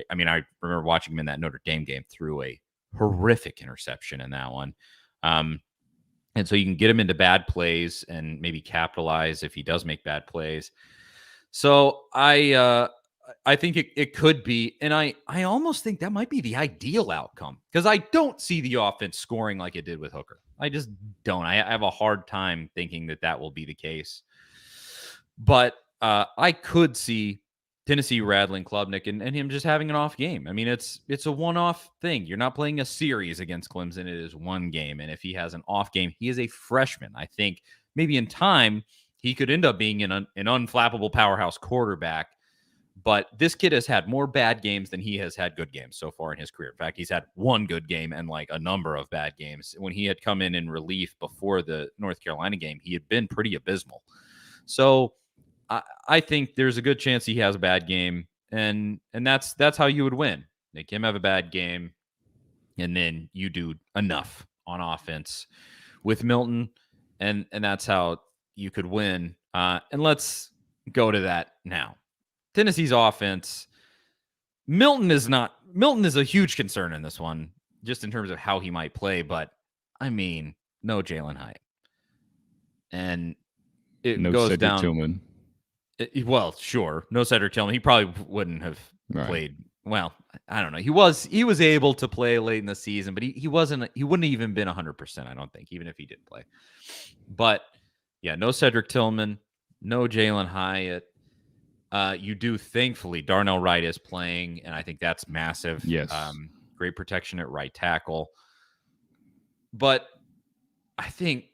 I mean, I remember watching him in that Notre Dame game, threw a horrific interception in that one. And so you can get him into bad plays and maybe capitalize if he does make bad plays. So I think it could be, and I almost think that might be the ideal outcome, because I don't see the offense scoring like it did with Hooker. I just don't. I have a hard time thinking that will be the case. But I could see Tennessee rattling Klubnik and him just having an off game. I mean, it's a one-off thing. You're not playing a series against Clemson. It is one game, and if he has an off game, he is a freshman. I think maybe in time he could end up being an unflappable powerhouse quarterback. But this kid has had more bad games than he has had good games so far in his career. In fact, he's had one good game and like a number of bad games. When he had come in relief before the North Carolina game, he had been pretty abysmal. So I think there's a good chance he has a bad game, and that's how you would win. Make him have a bad game, and then you do enough on offense with Milton, and that's how you could win. And let's go to that now. Tennessee's offense, Milton is a huge concern in this one, just in terms of how he might play. But I mean, no Jalen Hyatt, and it goes Cedric down. Tillman. Well, sure, no Cedric Tillman. He probably wouldn't have played. Well, I don't know. He was able to play late in the season, but he wasn't. He wouldn't have even been 100%. I don't think, even if he did play. But yeah, no Cedric Tillman, no Jalen Hyatt. You do, thankfully, Darnell Wright is playing, and I think that's massive. Yes. Great protection at right tackle. But I think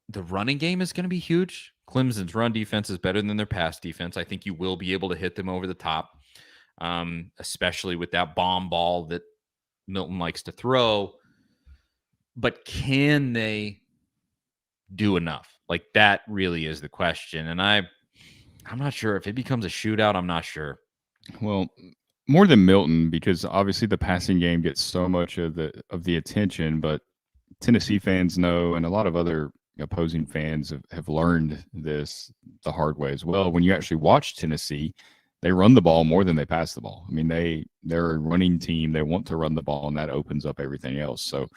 the running game is going to be huge. Clemson's run defense is better than their pass defense. I think you will be able to hit them over the top, especially with that bomb ball that Milton likes to throw. But can they do enough? Like, that really is the question. And I'm not sure if it becomes a shootout. I'm not sure. Well, more than Milton, because obviously the passing game gets so much of the attention, but Tennessee fans know, and a lot of other opposing fans have learned this the hard way as well. When you actually watch Tennessee, they run the ball more than they pass the ball. I mean, they're a running team. They want to run the ball, and that opens up everything else. So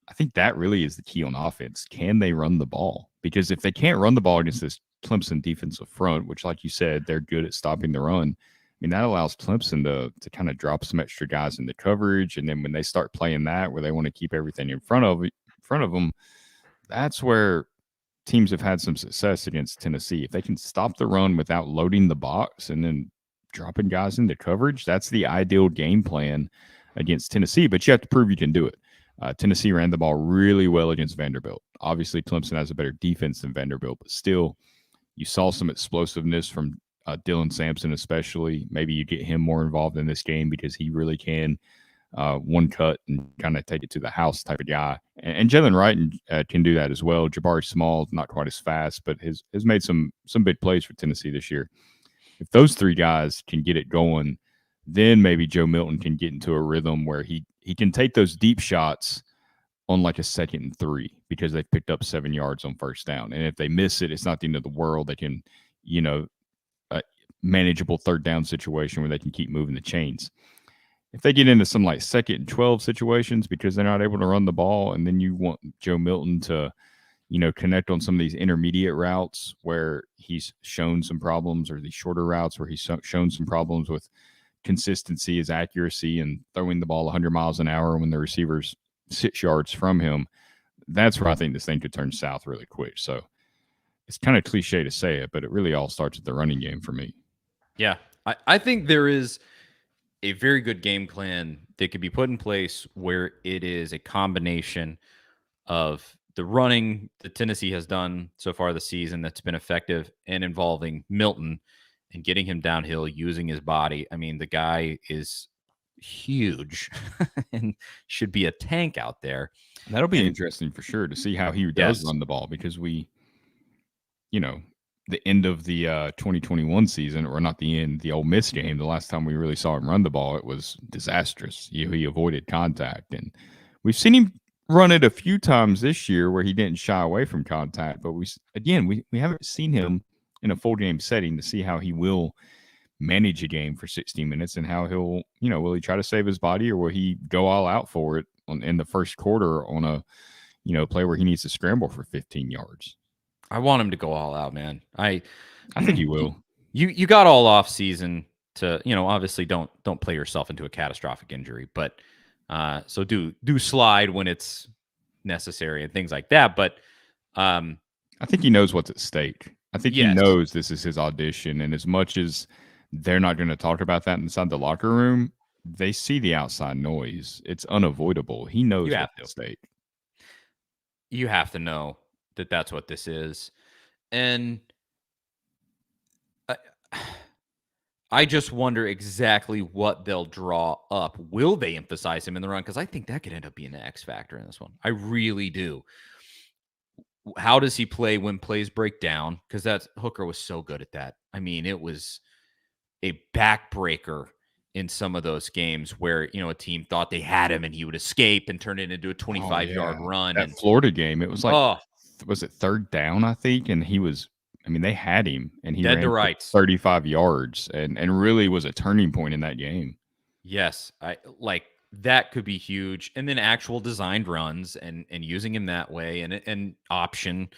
I think that really is the key on offense. Can they run the ball? Because if they can't run the ball against this Clemson defensive front, which, like you said, they're good at stopping the run, I mean, that allows Clemson to kind of drop some extra guys in the coverage. And then when they start playing that, where they want to keep everything in front of them, that's where teams have had some success against Tennessee. If they can stop the run without loading the box and then dropping guys into coverage, that's the ideal game plan against Tennessee. But you have to prove you can do it. Tennessee ran the ball really well against Vanderbilt. Obviously, Clemson has a better defense than Vanderbilt, but still, you saw some explosiveness from Dylan Sampson, especially. Maybe you get him more involved in this game because he really can one cut and kind of take it to the house type of guy. And Jalen Wright can do that as well. Jabari Small, not quite as fast, but has made some big plays for Tennessee this year. If those three guys can get it going, then maybe Joe Milton can get into a rhythm where he can take those deep shots on like a 2nd and 3 because they've picked up 7 yards on first down. And if they miss it, it's not the end of the world. They can, manageable 3rd down situation where they can keep moving the chains. If they get into some like 2nd and 12 situations because they're not able to run the ball, and then you want Joe Milton to, connect on some of these intermediate routes where he's shown some problems, or these shorter routes where he's shown some problems with consistency, his accuracy, and throwing the ball 100 miles an hour when the receiver's 6 yards from him, that's where I think this thing could turn south really quick. So it's kind of cliche to say it, but it really all starts at the running game for me. Yeah, I think there is a very good game plan that could be put in place where it is a combination of the running that Tennessee has done so far this season that's been effective, and involving Milton and getting him downhill using his body. I mean, the guy is huge and should be a tank out there. That'll be interesting for sure to see how he does run the ball, because we, the end of the 2021 season, or not the end, the Ole Miss game, the last time we really saw him run the ball, it was disastrous. He avoided contact, and we've seen him run it a few times this year where he didn't shy away from contact. But we haven't seen him in a full game setting to see how he will manage a game for 60 minutes and how he'll, will he try to save his body, or will he go all out for it in the first quarter on a, play where he needs to scramble for 15 yards. I want him to go all out, man. I think he will. You got all off season to, obviously don't play yourself into a catastrophic injury, but so do slide when it's necessary and things like that. But I think he knows what's at stake. I think he knows this is his audition, and as much as they're not going to talk about that inside the locker room, they see the outside noise. It's unavoidable. He knows what's at stake. You have to know that that's what this is. And I just wonder exactly what they'll draw up. Will they emphasize him in the run? Because I think that could end up being the X factor in this one. I really do. How does he play when plays break down? Because Hooker was so good at that. I mean, it was a backbreaker in some of those games where, a team thought they had him and he would escape and turn it into a 25-yard run. That Florida game, it was like, was it 3rd down, I think? And he was, they had him, and he ran for 35 yards and really was a turning point in that game. Yes, that could be huge. And then actual designed runs and using him that way, and option.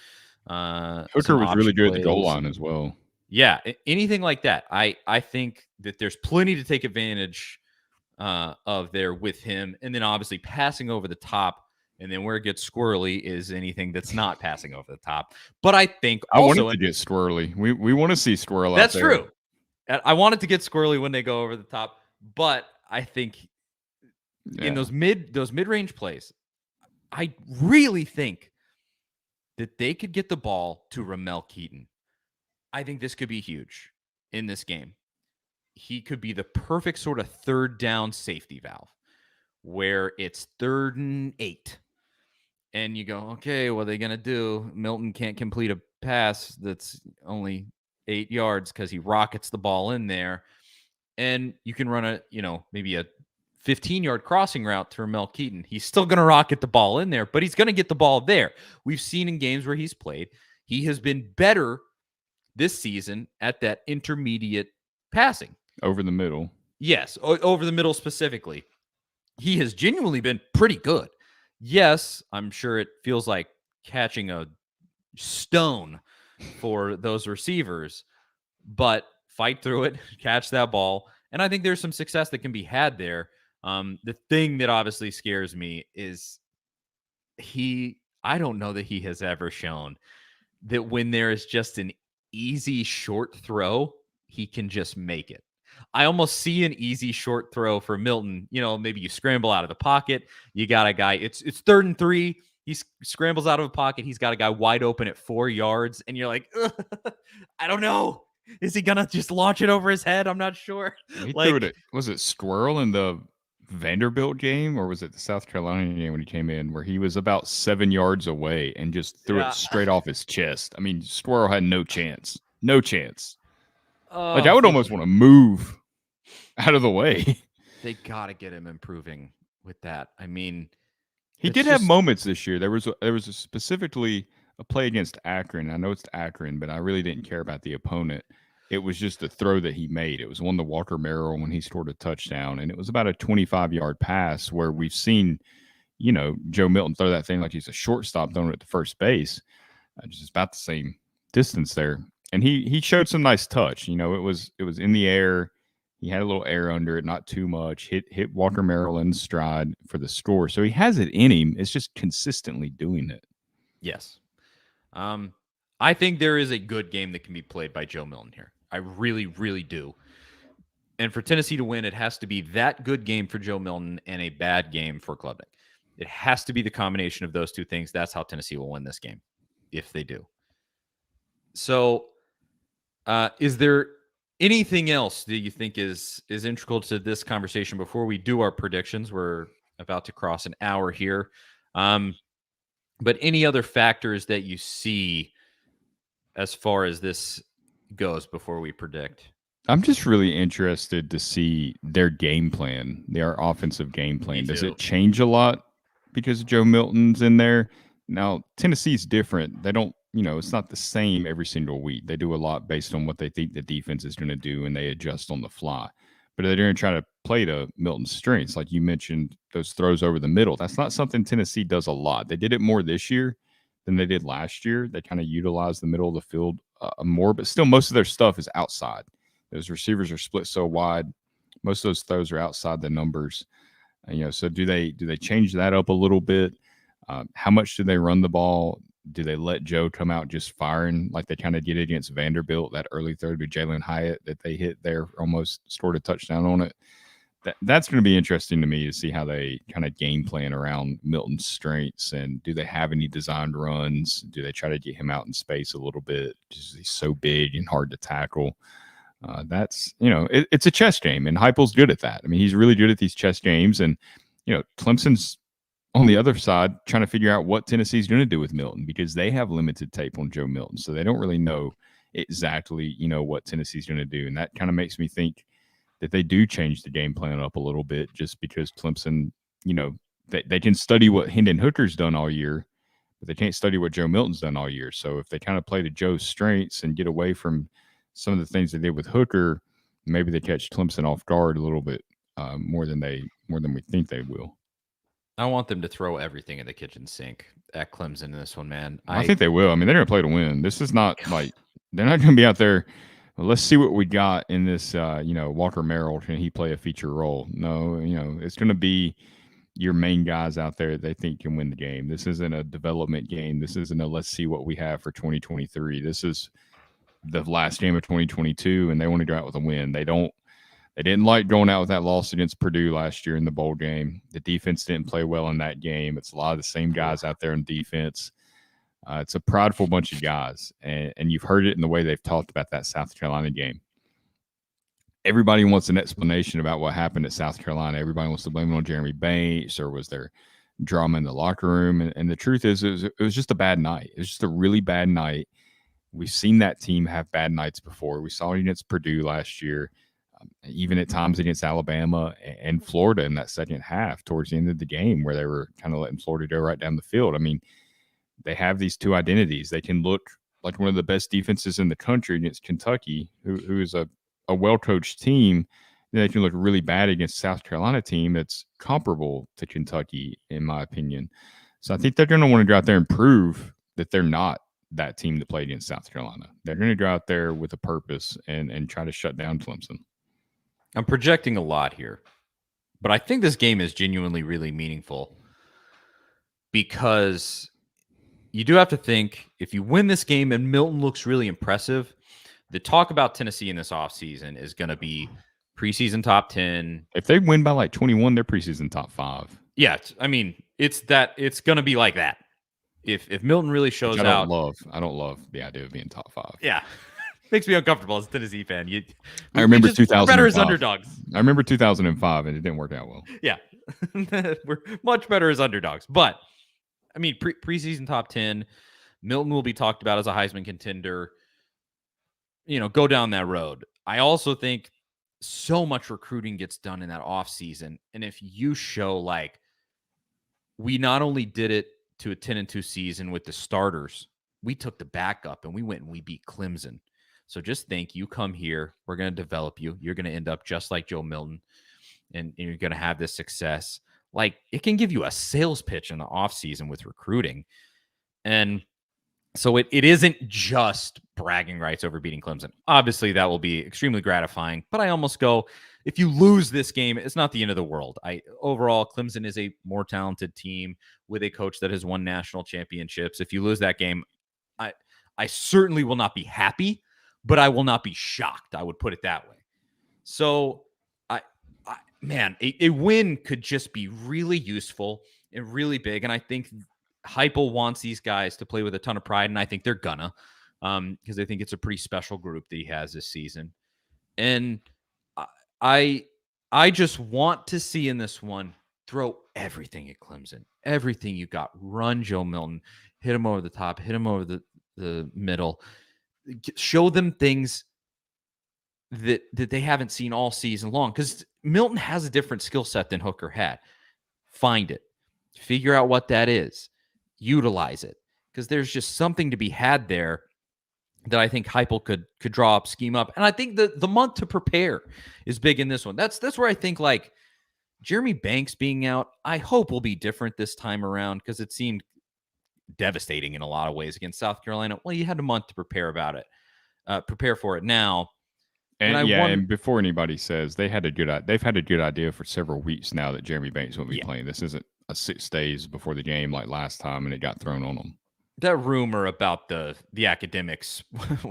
Hooker was really good at the goal line as well. Yeah, anything like that. I think that there's plenty to take advantage of there with him. And then obviously passing over the top. And then where it gets squirrely is anything that's not passing over the top. But I think also, I want it to get squirrely. We want to see squirrel out there. That's true. I want it to get squirrely when they go over the top. But I think in those mid-range plays, I really think that they could get the ball to Ramel Keaton. I think this could be huge in this game. He could be the perfect sort of 3rd down safety valve where it's 3rd and 8. And you go, okay, what are they going to do? Milton can't complete a pass that's only 8 yards because he rockets the ball in there. And you can run maybe a 15-yard crossing route to Ramel Keaton. He's still going to rocket the ball in there, but he's going to get the ball there. We've seen in games where he's played, he has been better this season at that intermediate passing. Over the middle. Yes, over the middle specifically. He has genuinely been pretty good. Yes, I'm sure it feels like catching a stone for those receivers, but fight through it, catch that ball. And I think there's some success that can be had there. The thing that obviously scares me is I don't know that he has ever shown that when there is just an easy short throw, he can just make it. I almost see an easy short throw for Milton. Maybe you scramble out of the pocket. You got a guy. It's 3rd and 3. He scrambles out of a pocket. He's got a guy wide open at 4 yards, and you're like, I don't know. Is he gonna just launch it over his head? I'm not sure. He threw it. Was it Squirrel in the Vanderbilt game, or was it the South Carolina game when he came in, where he was about 7 yards away and just threw it straight off his chest? I mean, Squirrel had no chance. No chance. Like, I would almost want to move out of the way. They got to get him improving with that. I mean, he did have moments this year. There was specifically a play against Akron. I know it's Akron, but I really didn't care about the opponent. It was just the throw that he made. It was one to Walker Merrill when he scored a touchdown, and it was about a 25-yard pass where we've seen, Joe Milton throw that thing like he's a shortstop throwing it at the first base. Just about the same distance there. And he showed some nice touch. It was in the air. He had a little air under it, not too much. Hit Walker Merrill in stride for the score. So he has it in him. It's just consistently doing it. Yes. I think there is a good game that can be played by Joe Milton here. I really, really do. And for Tennessee to win, it has to be that good game for Joe Milton and a bad game for Klubnik. It has to be the combination of those two things. That's how Tennessee will win this game, if they do. So, is there anything else that you think is integral to this conversation before we do our predictions? We're about to cross an hour here. But any other factors that you see as far as this goes before we predict? I'm just really interested to see their game plan, their offensive game plan. Does it change a lot because Joe Milton's in there? Now, Tennessee's different. They don't, it's not the same every single week. They do a lot based on what they think the defense is going to do, and they adjust on the fly. But they're going to try to play to Milton's strengths. Like you mentioned, those throws over the middle. That's not something Tennessee does a lot. They did it more this year than they did last year. They kind of utilized the middle of the field more, but still most of their stuff is outside. Those receivers are split so wide. Most of those throws are outside the numbers. So do they change that up a little bit? How much do they run the ball? Do they let Joe come out just firing like they kind of did against Vanderbilt, that early third with Jalen Hyatt that they hit there, almost scored a touchdown on it? That's going to be interesting to me to see how they kind of game plan around Milton's strengths, and do they have any designed runs? Do they try to get him out in space a little bit? Just he's so big and hard to tackle. That's, it's a chess game, and Heupel's good at that. I mean, he's really good at these chess games, and, Clemson's on the other side trying to figure out what Tennessee's going to do with Milton, because they have limited tape on Joe Milton. So they don't really know exactly, what Tennessee's going to do. And that kind of makes me think that they do change the game plan up a little bit, just because Clemson, they can study what Hendon Hooker's done all year, but they can't study what Joe Milton's done all year. So if they kind of play to Joe's strengths and get away from some of the things they did with Hooker, maybe they catch Clemson off guard a little bit more than we think they will. I want them to throw everything in the kitchen sink at Clemson in this one, man. I think they will. I mean, they're going to play to win. This is not like they're not going to be out there. Well, let's see what we got in this. Walker Merrill, can he play a feature role? No, it's going to be your main guys out there that they think can win the game. This isn't a development game. This isn't a let's see what we have for 2023. This is the last game of 2022, and they want to go out with a win. They didn't like going out with that loss against Purdue last year in the bowl game. The defense didn't play well in that game. It's a lot of the same guys out there in defense. It's a prideful bunch of guys, and you've heard it in the way they've talked about that South Carolina game. Everybody wants an explanation about what happened at South Carolina. Everybody wants to blame it on Jeremy Bates, or was there drama in the locker room? And the truth is, it was just a bad night. It was just a really bad night. We've seen that team have bad nights before. We saw it against Purdue last year. Even at times against Alabama and Florida in that second half towards the end of the game, where they were kind of letting Florida go right down the field. I mean, they have these two identities. They can look like one of the best defenses in the country against Kentucky, who is a well-coached team. Then they can look really bad against South Carolina team that's comparable to Kentucky, in my opinion. So I think they're going to want to go out there and prove that they're not that team that played against South Carolina. They're going to go out there with a purpose and try to shut down Clemson. I'm projecting a lot here, but I think this game is genuinely really meaningful because you do have to think, if you win this game and Milton looks really impressive, the talk about Tennessee in this offseason is going to be preseason top 10. If they win by like 21, they're preseason top 5. Yeah, I mean, it's going to be like that. If Milton really shows I don't love the idea of being top 5. Yeah. Makes me uncomfortable as a Tennessee fan. I remember 2005. We're better as underdogs. I remember 2005, and it didn't work out well. Yeah. We're much better as underdogs. But, I mean, preseason top 10, Milton will be talked about as a Heisman contender. Go down that road. I also think so much recruiting gets done in that offseason. And if you show, like, we not only did it to a 10-2 season with the starters, we took the backup and we went and we beat Clemson. So just think, you come here, we're going to develop you. You're going to end up just like Joe Milton, and you're going to have this success. Like, it can give you a sales pitch in the offseason with recruiting. And so it isn't just bragging rights over beating Clemson. Obviously, that will be extremely gratifying. But I almost go, if you lose this game, it's not the end of the world. Overall, Clemson is a more talented team with a coach that has won national championships. If you lose that game, I certainly will not be happy, but I will not be shocked. I would put it that way. So, man, a win could just be really useful and really big. And I think Heupel wants these guys to play with a ton of pride, and I think they're gonna, because I think it's a pretty special group that he has this season. And I just want to see in this one, throw everything at Clemson, everything you got. Run Joe Milton, hit him over the top, hit him over the middle, show them things that they haven't seen all season long, because Milton has a different skill set than Hooker had. Find it, figure out what that is, utilize it, because there's just something to be had there that I think Heupel could draw up, scheme up. And I think the month to prepare is big in this one. That's where I think, like, Jeremy Banks being out, I hope will be different this time around, because it seemed devastating in a lot of ways against South Carolina. Well, you had a month to prepare for it now. And before anybody says, they've had a good idea for several weeks now that Jeremy Banks won't be playing. This isn't a 6 days before the game like last time, and it got thrown on them. That rumor about the academics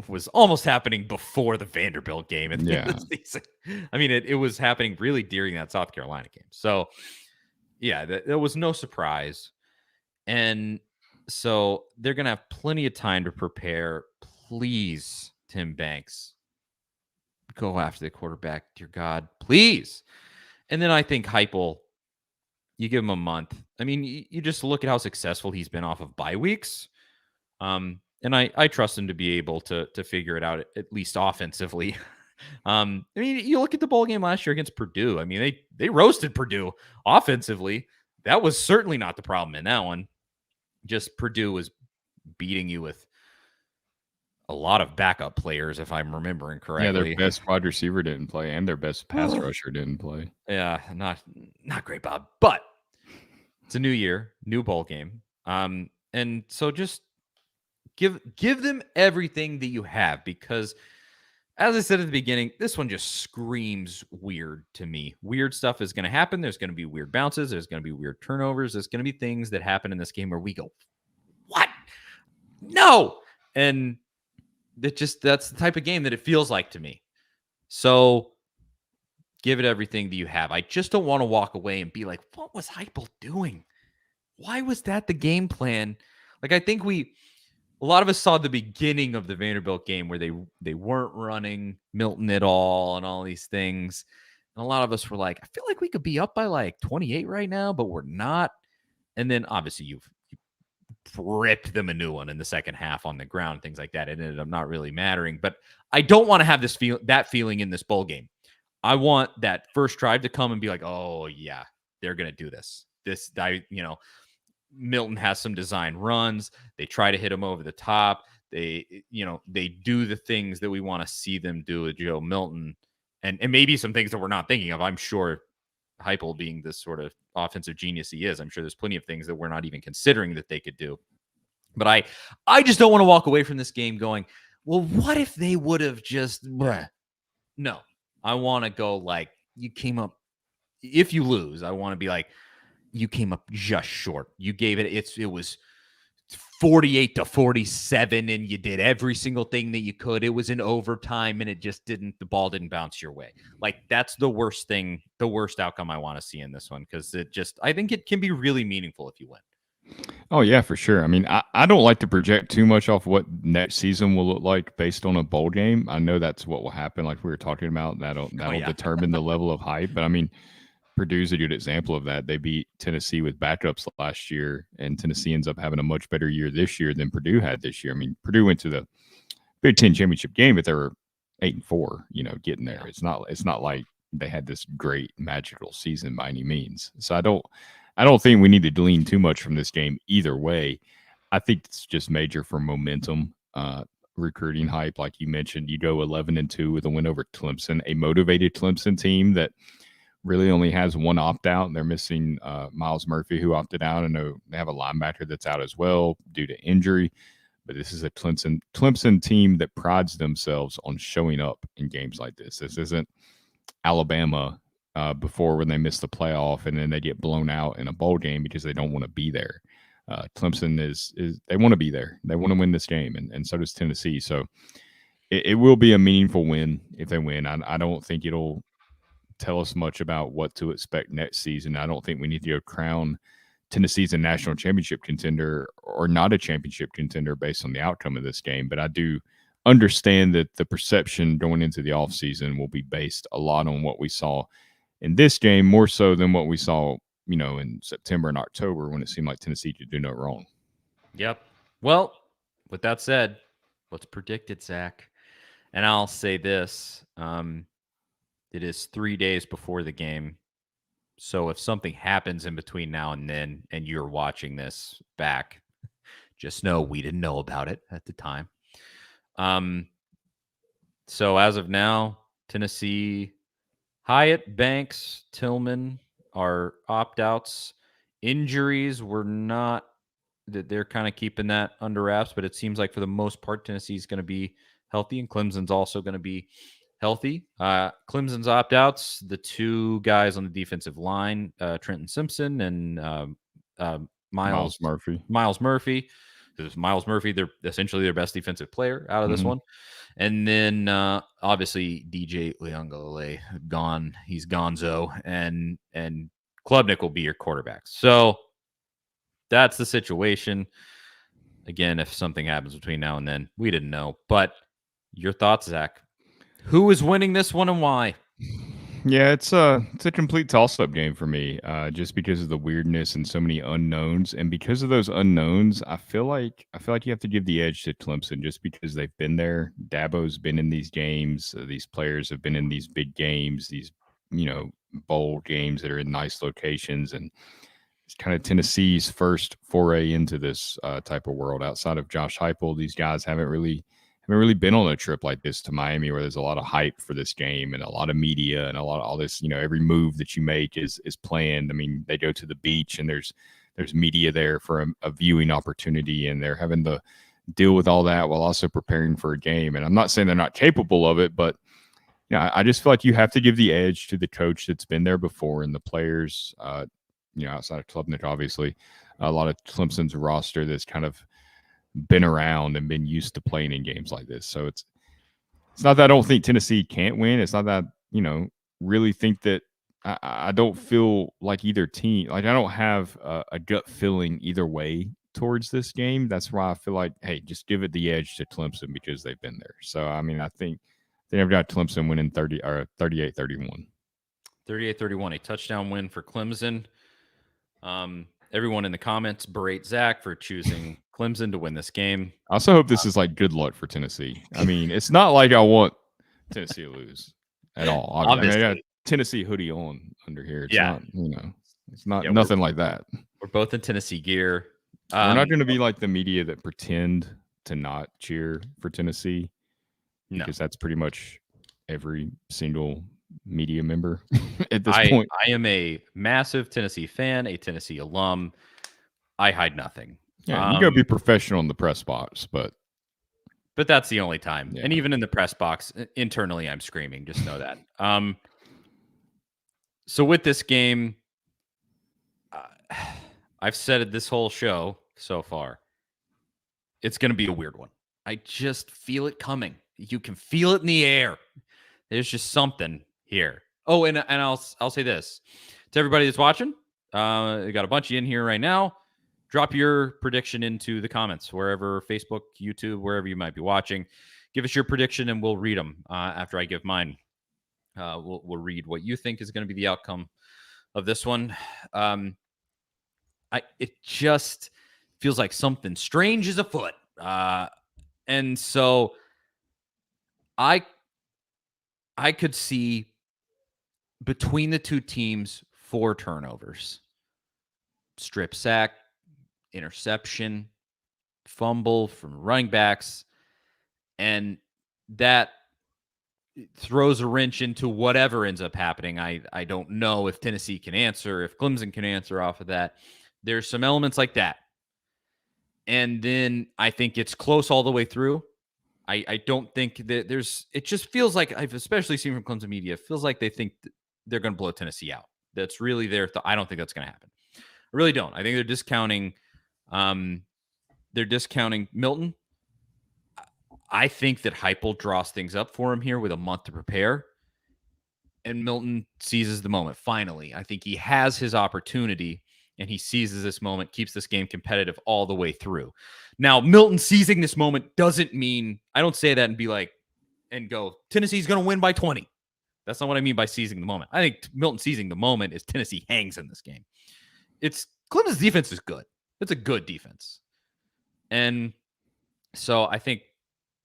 was almost happening before the Vanderbilt game at the end of the season. I mean, it was happening really during that South Carolina game. So, yeah, there was no surprise. And so they're going to have plenty of time to prepare. Please, Tim Banks, go after the quarterback, dear God, please. And then I think Heupel, you give him a month. I mean, you just look at how successful he's been off of bye weeks. And I trust him to be able to figure it out, at least offensively. I mean, you look at the bowl game last year against Purdue. I mean, they roasted Purdue offensively. That was certainly not the problem in that one. Just Purdue was beating you with a lot of backup players, if I'm remembering correctly. Yeah, their best wide receiver didn't play, and their best pass rusher didn't play. Yeah, not great, Bob. But it's a new year, new bowl game. And so just give them everything that you have, because, as I said at the beginning, this one just screams weird to me. Weird stuff is going to happen. There's going to be weird bounces. There's going to be weird turnovers. There's going to be things that happen in this game where we go, what? No. And that's the type of game that it feels like to me. So give it everything that you have. I just don't want to walk away and be like, what was Heupel doing? Why was that the game plan? Like, I think a lot of us saw the beginning of the Vanderbilt game where they weren't running Milton at all and all these things. And a lot of us were like, I feel like we could be up by like 28 right now, but we're not. And then obviously you ripped them a new one in the second half on the ground, things like that. It ended up not really mattering. But I don't want to have that feeling in this bowl game. I want that first drive to come and be like, oh yeah, they're going to do this. Milton has some design runs. They try to hit him over the top. They do the things that we want to see them do with Joe Milton, and maybe some things that we're not thinking of. I'm sure Heupel, being this sort of offensive genius he is, I'm sure there's plenty of things that we're not even considering that they could do. But I just don't want to walk away from this game going, well, what if they would have just... No, I want to go like, you came up... If you lose, I want to be like, you came up just short. You gave it... It was 48-47, and you did every single thing that you could. It was in overtime, and the ball didn't bounce your way. Like, that's the worst thing, the worst outcome I want to see in this one, because I think it can be really meaningful if you win. Oh, yeah, for sure. I mean, I don't like to project too much off what next season will look like based on a bowl game. I know that's what will happen, like we were talking about. That'll determine the level of hype. But, I mean, Purdue's a good example of that. They beat Tennessee with backups last year, and Tennessee ends up having a much better year this year than Purdue had this year. I mean, Purdue went to the Big Ten championship game, but they were 8-4, getting there. It's not like they had this great magical season by any means. So I don't think we need to glean too much from this game either way. I think it's just major for momentum, recruiting hype. Like you mentioned, you go 11-2 with a win over Clemson, a motivated Clemson team that really only has one opt-out. They're missing Miles Murphy, who opted out. I know they have a linebacker that's out as well due to injury. But this is a Clemson team that prides themselves on showing up in games like this. This isn't Alabama before, when they miss the playoff and then they get blown out in a bowl game because they don't want to be there. Clemson is they want to be there. They want to win this game, and so does Tennessee. So it will be a meaningful win if they win. I don't think it'll tell us much about what to expect next season. I don't think we need to go crown Tennessee's a national championship contender or not a championship contender based on the outcome of this game. But I do understand that the perception going into the offseason will be based a lot on what we saw in this game, more so than what we saw, in September and October, when it seemed like Tennessee could do no wrong. Yep. Well, with that said, let's predict it, Zach. And I'll say this. It is 3 days before the game. So if something happens in between now and then, and you're watching this back, just know we didn't know about it at the time. So as of now, Tennessee, Hyatt, Banks, Tillman are opt-outs. Injuries were not, that they're kind of keeping that under wraps, but it seems like for the most part, Tennessee's going to be healthy, and Clemson's also going to be healthy. Clemson's opt-outs, the two guys on the defensive line, Trenton Simpson and Miles Murphy. Miles Murphy. They're essentially their best defensive player out of this one. And then obviously DJ Uiagalelei gone. He's gonzo. And Klubnik will be your quarterback. So that's the situation. Again, if something happens between now and then, we didn't know. But your thoughts, Zach? Who is winning this one and why? Yeah, it's a complete toss-up game for me, just because of the weirdness and so many unknowns. And because of those unknowns, I feel like you have to give the edge to Clemson just because they've been there. Dabo's been in these games. These players have been in these big games, these bowl games that are in nice locations, and it's kind of Tennessee's first foray into this type of world. Outside of Josh Heupel, these guys haven't really been on a trip like this to Miami, where there's a lot of hype for this game and a lot of media and a lot of all this. Every move that you make is planned. I mean, they go to the beach and there's media there for a viewing opportunity, and they're having to deal with all that while also preparing for a game. And I'm not saying they're not capable of it, but I just feel like you have to give the edge to the coach that's been there before, and the players, outside of Klubnik, obviously, a lot of Clemson's roster that's kind of been around and been used to playing in games like this. So it's not that I don't think Tennessee can't win. It's not that, really think that I don't feel like either team, like I don't have a gut feeling either way towards this game. That's why I feel like, hey, just give it the edge to Clemson because they've been there. So, I mean, I think I've got Clemson winning 38-31. 38-31, a touchdown win for Clemson. Everyone in the comments berate Zach for choosing Clemson to win this game. I also hope this is like good luck for Tennessee. I mean, it's not like I want Tennessee to lose at all. Obviously. I got Tennessee hoodie on under here. It's not, it's not nothing like that. We're both in Tennessee gear. We're not going to be like the media that pretend to not cheer for Tennessee, because that's pretty much every single media member at this point. I am a massive Tennessee fan, a Tennessee alum. I hide nothing. Yeah, you got to be professional in the press box, but that's the only time. Yeah. And even in the press box, internally, I'm screaming. Just know that. So with this game, I've said it this whole show so far. it's going to be a weird one. I just feel it coming. You can feel it in the air. There's just something here. Oh, and I'll say this to everybody that's watching. We got a bunch of you in here right now. Drop your prediction into the comments, wherever, Facebook, YouTube, wherever you might be watching. Give us your prediction, and we'll read them after I give mine. We'll read what you think is going to be the outcome of this one. It just feels like something strange is afoot. And so I could see between the two teams 4 turnovers. Strip sack, interception, fumble from running backs, and that throws a wrench into whatever ends up happening. I don't know if Tennessee can answer, if Clemson can answer off of that. There's some elements like that. And then I think it's close all the way through. I don't think that it just feels like, I've especially seen from Clemson media, it feels like they think they're going to blow Tennessee out. That's really their I don't think that's going to happen. I really don't. I think they're discounting Milton. I think that Heupel draws things up for him here with a month to prepare, and Milton seizes the moment. Finally, I think he has his opportunity, and he seizes this moment, keeps this game competitive all the way through. Now, Milton seizing this moment doesn't mean, I don't say that and be like, and go, Tennessee's going to win by 20. That's not what I mean by seizing the moment. I think Milton seizing the moment is Tennessee hangs in this game. Clemson's defense is good. It's a good defense. And so I think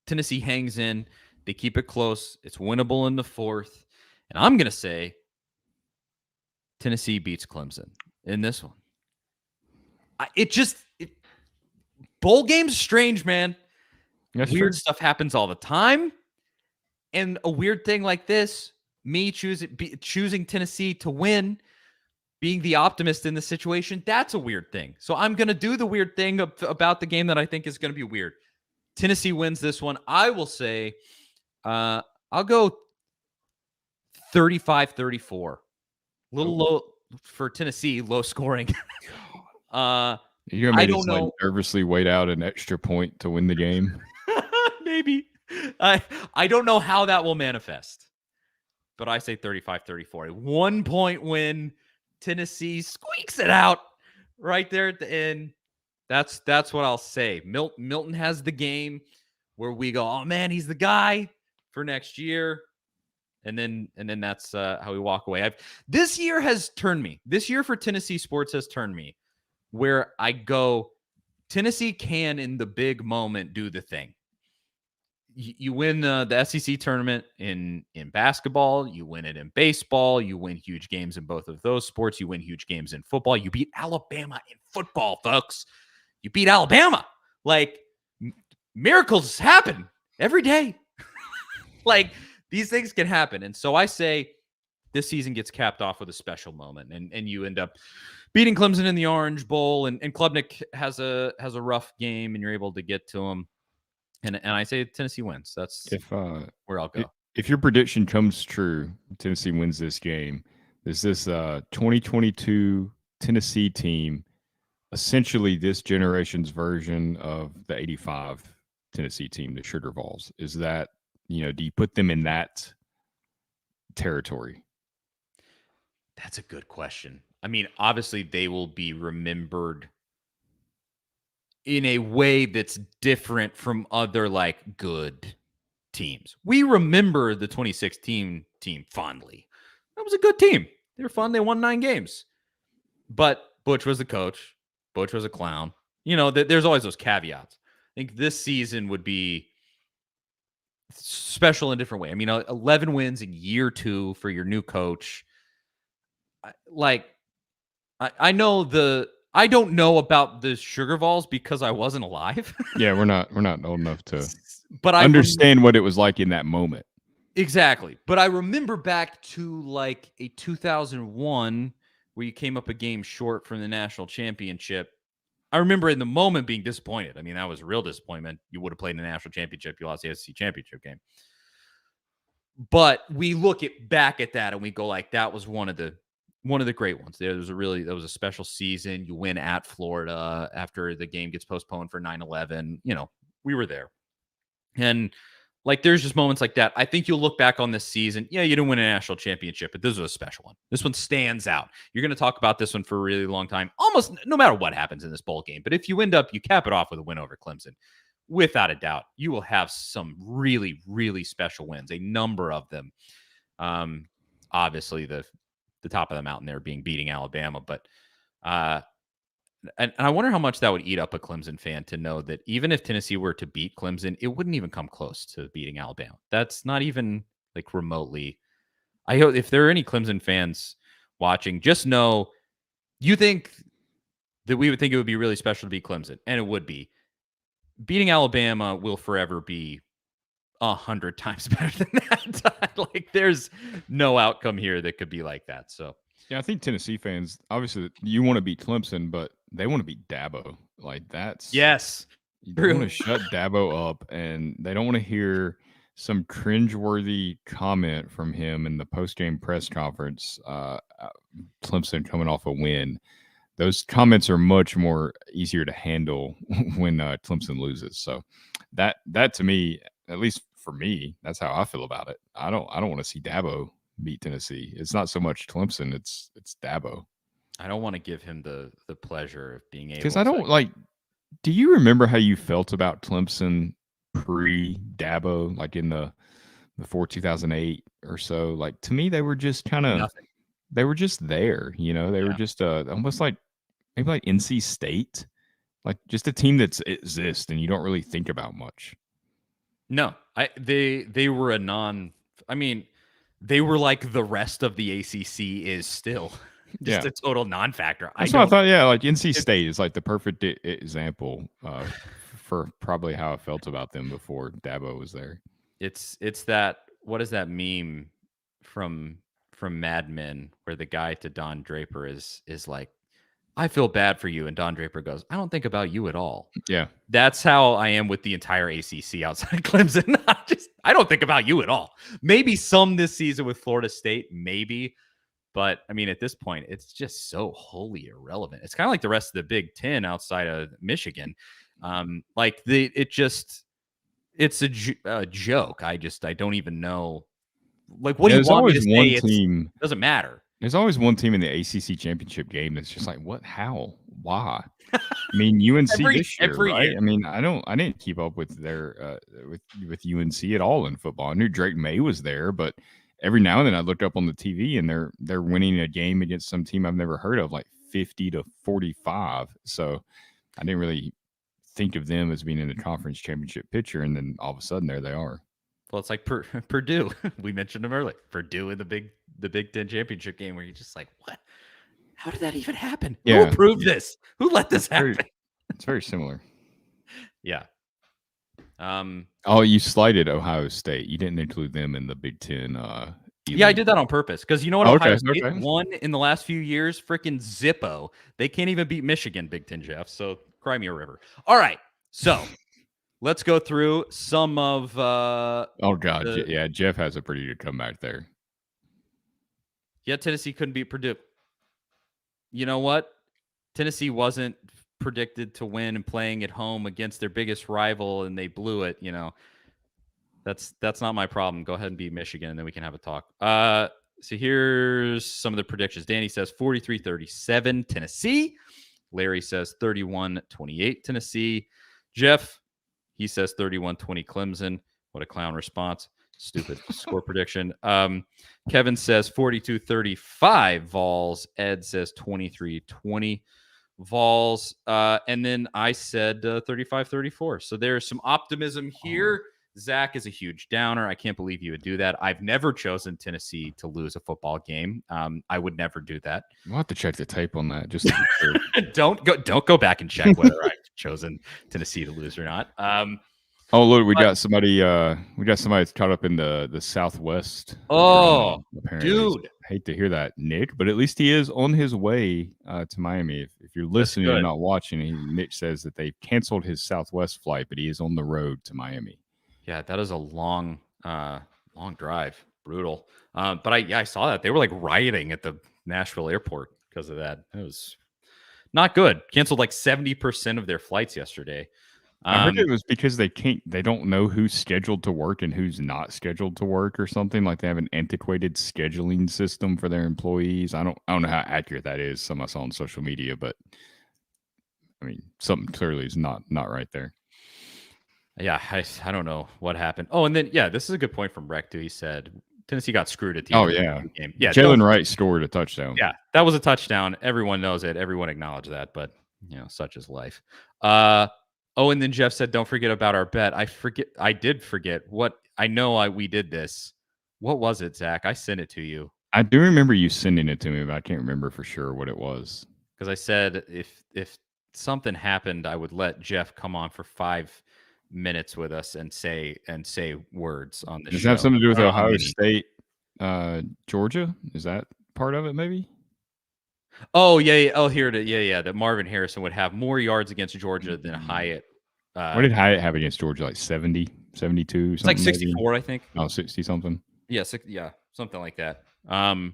Tennessee hangs in. They keep it close. It's winnable in the 4th. And I'm going to say Tennessee beats Clemson in this one. Bowl games strange, man. That's Weird true. stuff happens all the time. And a weird thing like this, me choosing Tennessee to win, being the optimist in the situation, that's a weird thing. So I'm going to do the weird thing about the game that I think is going to be weird. Tennessee wins this one. I will say I'll go 35-34. A little low for Tennessee, low scoring. You're going to like nervously wait out an extra point to win the game? Maybe. I don't know how that will manifest. But I say 35-34. A 1-point win. Tennessee squeaks it out right there at the end. That's what I'll say. Milton has the game where we go, oh man, he's the guy for next year. And then that's how we walk away. This year has turned me. This year for Tennessee sports has turned me where I go, Tennessee can in the big moment do the thing. You win the SEC tournament in basketball. You win it in baseball. You win huge games in both of those sports. You win huge games in football. You beat Alabama in football, folks. You beat Alabama. Like, miracles happen every day. Like, these things can happen. And so I say this season gets capped off with a special moment. And you end up beating Clemson in the Orange Bowl. And Klubnik has a rough game, and you're able to get to him. And I say Tennessee wins. That's where I'll go. If your prediction comes true, Tennessee wins this game. There's this 2022 Tennessee team, essentially this generation's version of the 85 Tennessee team, the Sugar Vols. Is that, do you put them in that territory? That's a good question. I mean, obviously they will be remembered in a way that's different from other like good teams. We remember the 2016 team fondly. That was a good team. They were fun. They won 9 games. But Butch was the coach. Butch was a clown. There's always those caveats. I think this season would be special in a different way. I mean, 11 wins in year 2 for your new coach. I don't know about the Sugar Vols because I wasn't alive. Yeah, we're not old enough to but understand what it was like in that moment. Exactly. But I remember back to like a 2001 where you came up a game short from the national championship. I remember in the moment being disappointed. I mean, that was a real disappointment. You would have played in the national championship. You lost the SEC championship game. But we look back at that and we go like, that was one of the one of the great ones. That was a special season. You win at Florida after the game gets postponed for 9/11. We were there. And like, there's just moments like that. I think you'll look back on this season. Yeah, you didn't win a national championship, but this was a special one. This one stands out. You're going to talk about this one for a really long time, almost no matter what happens in this bowl game. But if you cap it off with a win over Clemson, without a doubt, you will have some really, really special wins, a number of them. Obviously, the top of the mountain there beating Alabama, but and I wonder how much that would eat up a Clemson fan to know that even if Tennessee were to beat Clemson, it wouldn't even come close to beating Alabama. That's not even like remotely. I hope if there are any Clemson fans watching, just know you think that we would think it would be really special to beat Clemson, and it would be. Beating Alabama will forever be 100 times better than that. Like, there's no outcome here that could be like that. So yeah, I think Tennessee fans, obviously, you want to beat Clemson, but they want to beat Dabo. Like, that's yes, they want to shut Dabo up, and they don't want to hear some cringeworthy comment from him in the post-game press conference. Clemson coming off a win. Those comments are much more easier to handle when Clemson loses. So that to me, at least for me, that's how I feel about it. I don't want to see Dabo beat Tennessee. It's not so much Clemson, it's Dabo. I don't want to give him the pleasure of being able, because I don't like. Do you remember how you felt about Clemson pre-Dabo, like in the before 2008 or so? Like, to me, they were just kind of they were just there. They were just almost like maybe like NC State, like just a team that exists and you don't really think about much. No, they were a non. I mean, they were like the rest of the ACC is still just a total non-factor. That's what I thought. Yeah, like NC State is like the perfect example for probably how I felt about them before Dabo was there. It's that, what is that meme from Mad Men where the guy to Don Draper is like, I feel bad for you, and Don Draper goes, I don't think about you at all. Yeah, that's how I am with the entire ACC outside of Clemson. I don't think about you at all. Maybe some this season with Florida State, maybe, but I mean, at this point, it's just so wholly irrelevant. It's kind of like the rest of the Big Ten outside of Michigan. It's a joke. I don't even know. Like, what do you want me to say? It doesn't matter. There's always one team in the ACC championship game that's just like, what? How? Why? I mean, UNC this year, right? Year. I mean, I didn't keep up with their with UNC at all in football. I knew Drake May was there, but every now and then I looked up on the TV and they're winning a game against some team I've never heard of, like 50-45. So I didn't really think of them as being in the conference championship picture, and then all of a sudden there they are. Well, it's like Purdue. We mentioned them earlier. Purdue in the Big Ten championship game, where you're just like, what? How did that even happen? Yeah. Who approved this? Who let this happen? It's very similar. Yeah. You slighted Ohio State. You didn't include them in the Big Ten. Yeah, I did that on purpose because you know what? Ohio State won in the last few years. Freaking Zippo. They can't even beat Michigan, Big Ten, Jeff. So cry me a river. All right. So let's go through some of. Oh God, yeah, Jeff has a pretty good comeback there. Yeah, Tennessee couldn't beat Purdue. You know what? Tennessee wasn't predicted to win and playing at home against their biggest rival, and they blew it. That's not my problem. Go ahead and beat Michigan, and then we can have a talk. So here's some of the predictions. Danny says 43-37 Tennessee. Larry says 31-28 Tennessee. Jeff, he says 31-20 Clemson. What a clown response. Stupid score prediction. Kevin says 42-35 Vols. Ed says 23-20 Vols. And then I said 35-34. So there's some optimism here. Zach is a huge downer. I can't believe you would do that. I've never chosen Tennessee to lose a football game. I would never do that. We'll have to check the tape on that. Just to be sure. Don't go back and check whether I've chosen Tennessee to lose or not. Oh, look, we got somebody that's caught up in the Southwest. Oh, apparently. Dude. I hate to hear that, Nick, but at least he is on his way to Miami. If you're listening and not watching, Nick says that they've canceled his Southwest flight, but he is on the road to Miami. Yeah, that is a long drive. Brutal. But I saw that. They were like rioting at the Nashville airport because of that. It was not good. Canceled like 70% of their flights yesterday. I heard it was because they don't know who's scheduled to work and who's not scheduled to work or something. Like they have an antiquated scheduling system for their employees. I don't know how accurate that is. Some I saw on social media, but I mean, something clearly is not right there. Yeah, I don't know what happened. Oh, and then this is a good point from Rec too. He said Tennessee got screwed at the end of the game. Yeah, Jalen Wright scored a touchdown. Yeah, that was a touchdown. Everyone knows it. Everyone acknowledged that, but such is life. Oh, and then Jeff said, "Don't forget about our bet." I did forget what I know. We did this. What was it, Zach? I sent it to you. I do remember you sending it to me, but I can't remember for sure what it was. Because I said if something happened, I would let Jeff come on for 5 minutes with us and say words on the show. Does it have something to do with Ohio State, Georgia? Is that part of it? Maybe. Oh yeah. Oh, here it is. Yeah. That Marvin Harrison would have more yards against Georgia than Hyatt. What did Hyatt have against Georgia? Like 70, 72? It's like 64, maybe? I think. Oh, 60 something. Yeah, something like that. And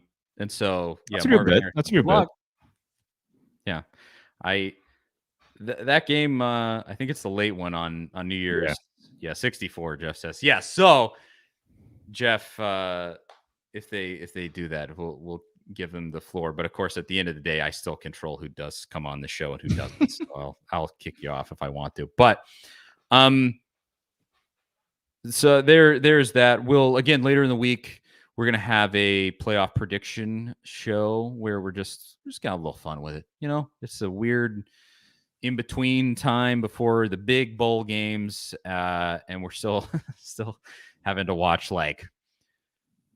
so that's a good bet. That's a good bet. Yeah, that game. I think it's the late one on New Year's. Yeah, 64. Jeff says. Yeah. So Jeff, if they do that, we'll give them the floor. But of course, at the end of the day, I still control who does come on the show and who doesn't. So I'll kick you off if I want to. But so there's that. We'll again later in the week we're gonna have a playoff prediction show where we're just got a little fun with it. It's a weird in between time before the big bowl games, and we're still having to watch like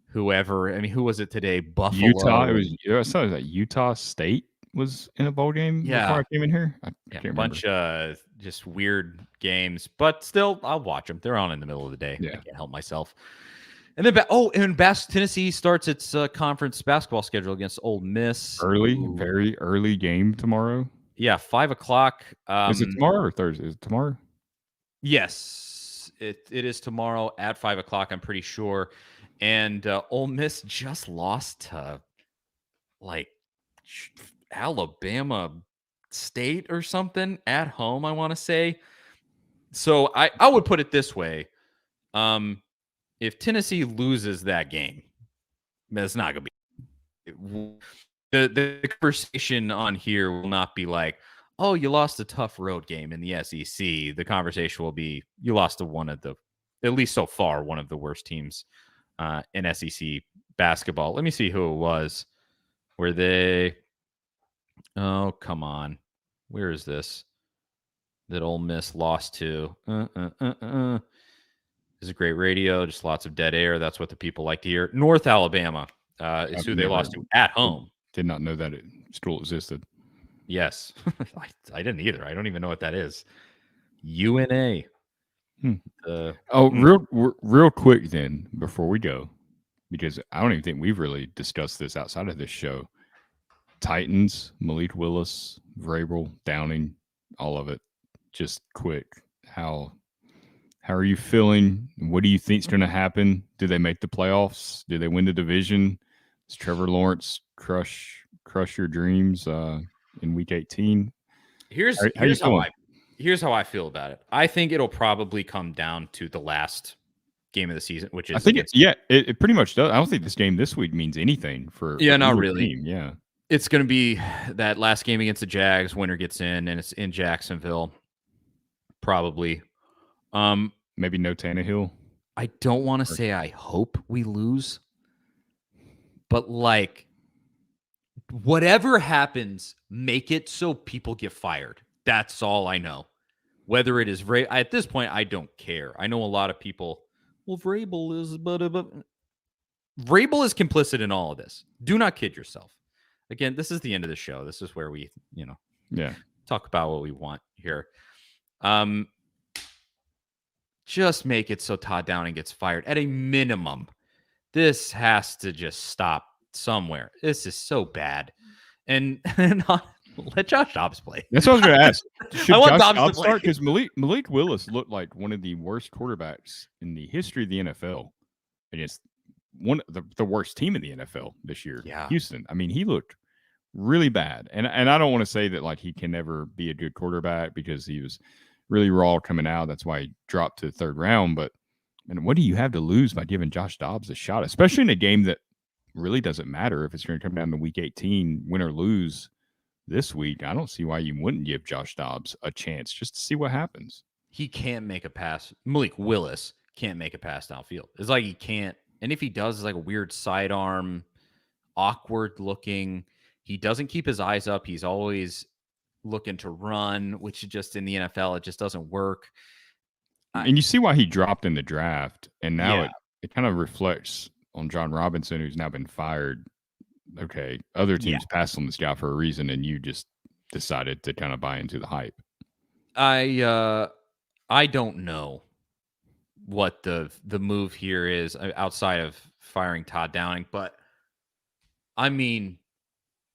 whoever. I mean, who was it today? Buffalo. Utah. I saw that Utah State was in a bowl game before I came in here. I can't remember. Bunch of just weird games, but still, I'll watch them. They're on in the middle of the day. Yeah. I can't help myself. And then, Tennessee starts its conference basketball schedule against Ole Miss. Very early game tomorrow. Yeah, 5:00. Is it tomorrow or Thursday? Is it tomorrow? Yes, it is tomorrow at 5:00. I'm pretty sure. And Ole Miss just lost to like Alabama State or something at home, I want to say. So I would put it this way. If Tennessee loses that game, it's not going to be the conversation on here will not be like, oh, you lost a tough road game in the SEC. The conversation will be you lost to at least so far, one of the worst teams in SEC basketball. Let me see who it was. Were they? Oh, come on. Where is this? That Ole Miss lost to. This is great radio. Just lots of dead air. That's what the people like to hear. North Alabama is who they lost to at home. Did not know that it still existed. Yes. I didn't either. I don't even know what that is. UNA. Real quick then, before we go, because I don't even think we've really discussed this outside of this show. Titans, Malik Willis, Vrabel, Downing, all of it. Just quick. How are you feeling? What do you think is going to happen? Do they make the playoffs? Do they win the division? Does Trevor Lawrence crush your dreams in Week 18? Here's how I feel about it. I think it'll probably come down to the last game of the season, which is it pretty much does. I don't think this game this week means anything for not really. Team. Yeah, it's going to be that last game against the Jags. Winner gets in, and it's in Jacksonville. Probably. Maybe no Tannehill. I don't want to say I hope we lose, but like whatever happens, make it so people get fired. That's all I know. Whether it is at this point, I don't care. I know a lot of people. Well, Vrabel is, but Vrabel is complicit in all of this. Do not kid yourself. Again, this is the end of the show. This is where we, talk about what we want here. Just make it so Todd Downing gets fired. At a minimum, this has to just stop somewhere. This is so bad. And let Josh Dobbs play. That's what I was going to ask. Should I want Josh Dobbs to start? Because Malik Willis looked like one of the worst quarterbacks in the history of the NFL against one of the worst team in the NFL this year. Yeah. Houston. I mean, he looked really bad. And I don't want to say that like he can never be a good quarterback because he was really raw coming out. That's why he dropped to the third round. But and what do you have to lose by giving Josh Dobbs a shot, especially in a game that really doesn't matter if it's going to come down to week 18, win or lose this week? I don't see why you wouldn't give Josh Dobbs a chance just to see what happens. He can't make a pass. Malik Willis can't make a pass downfield. It's like he can't. And if he does, it's like a weird sidearm, awkward looking. He doesn't keep his eyes up. He's always looking to run, which is just in the NFL, it just doesn't work. And you see why he dropped in the draft. And now it kind of reflects on John Robinson, who's now been fired. Okay, other teams passed on this guy for a reason, and you just decided to kind of buy into the hype. I don't know what the move here is outside of firing Todd Downing, but I mean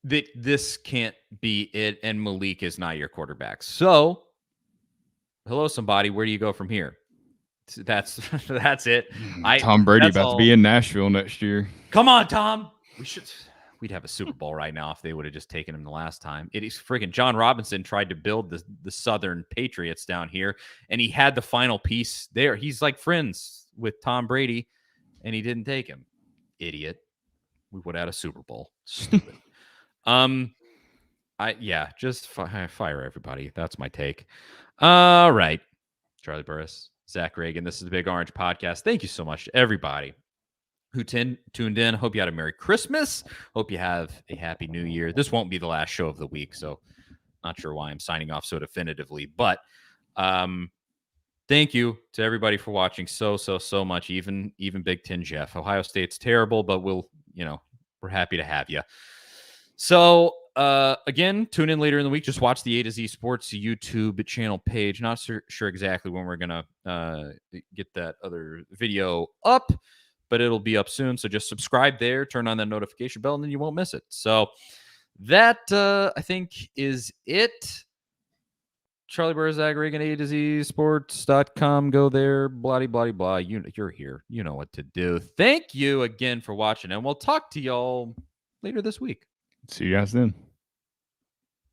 that this can't be it, and Malik is not your quarterback. So, hello, somebody. Where do you go from here? That's it. Tom Brady about to be in Nashville next year. Come on, Tom. We'd have a Super Bowl right now if they would have just taken him the last time. It is friggin' John Robinson tried to build the Southern Patriots down here, and he had the final piece there. He's like friends with Tom Brady, and he didn't take him. Idiot. We would have had a Super Bowl. Stupid. Just fire everybody. That's my take. All right. Charlie Burris, Zach Ragan. This is the Big Orange Podcast. Thank you so much to everybody who tuned in. Hope you had a Merry Christmas. Hope you have a Happy New Year. This won't be the last show of the week, so not sure why I'm signing off so definitively. But thank you to everybody for watching so much. Even Big Ten Jeff. Ohio State's terrible, but we're happy to have you. So again, tune in later in the week. Just watch the A to Z Sports YouTube channel page. Not sure exactly when we're gonna get that other video up, but it'll be up soon. So just subscribe there, turn on that notification bell, and then you won't miss it. So that, I think, is it. Charlie Burris, Zach Ragan, A to Z Sports.com. Go there, blah, blah, blah. You're here. You know what to do. Thank you again for watching, and we'll talk to y'all later this week. See you guys then.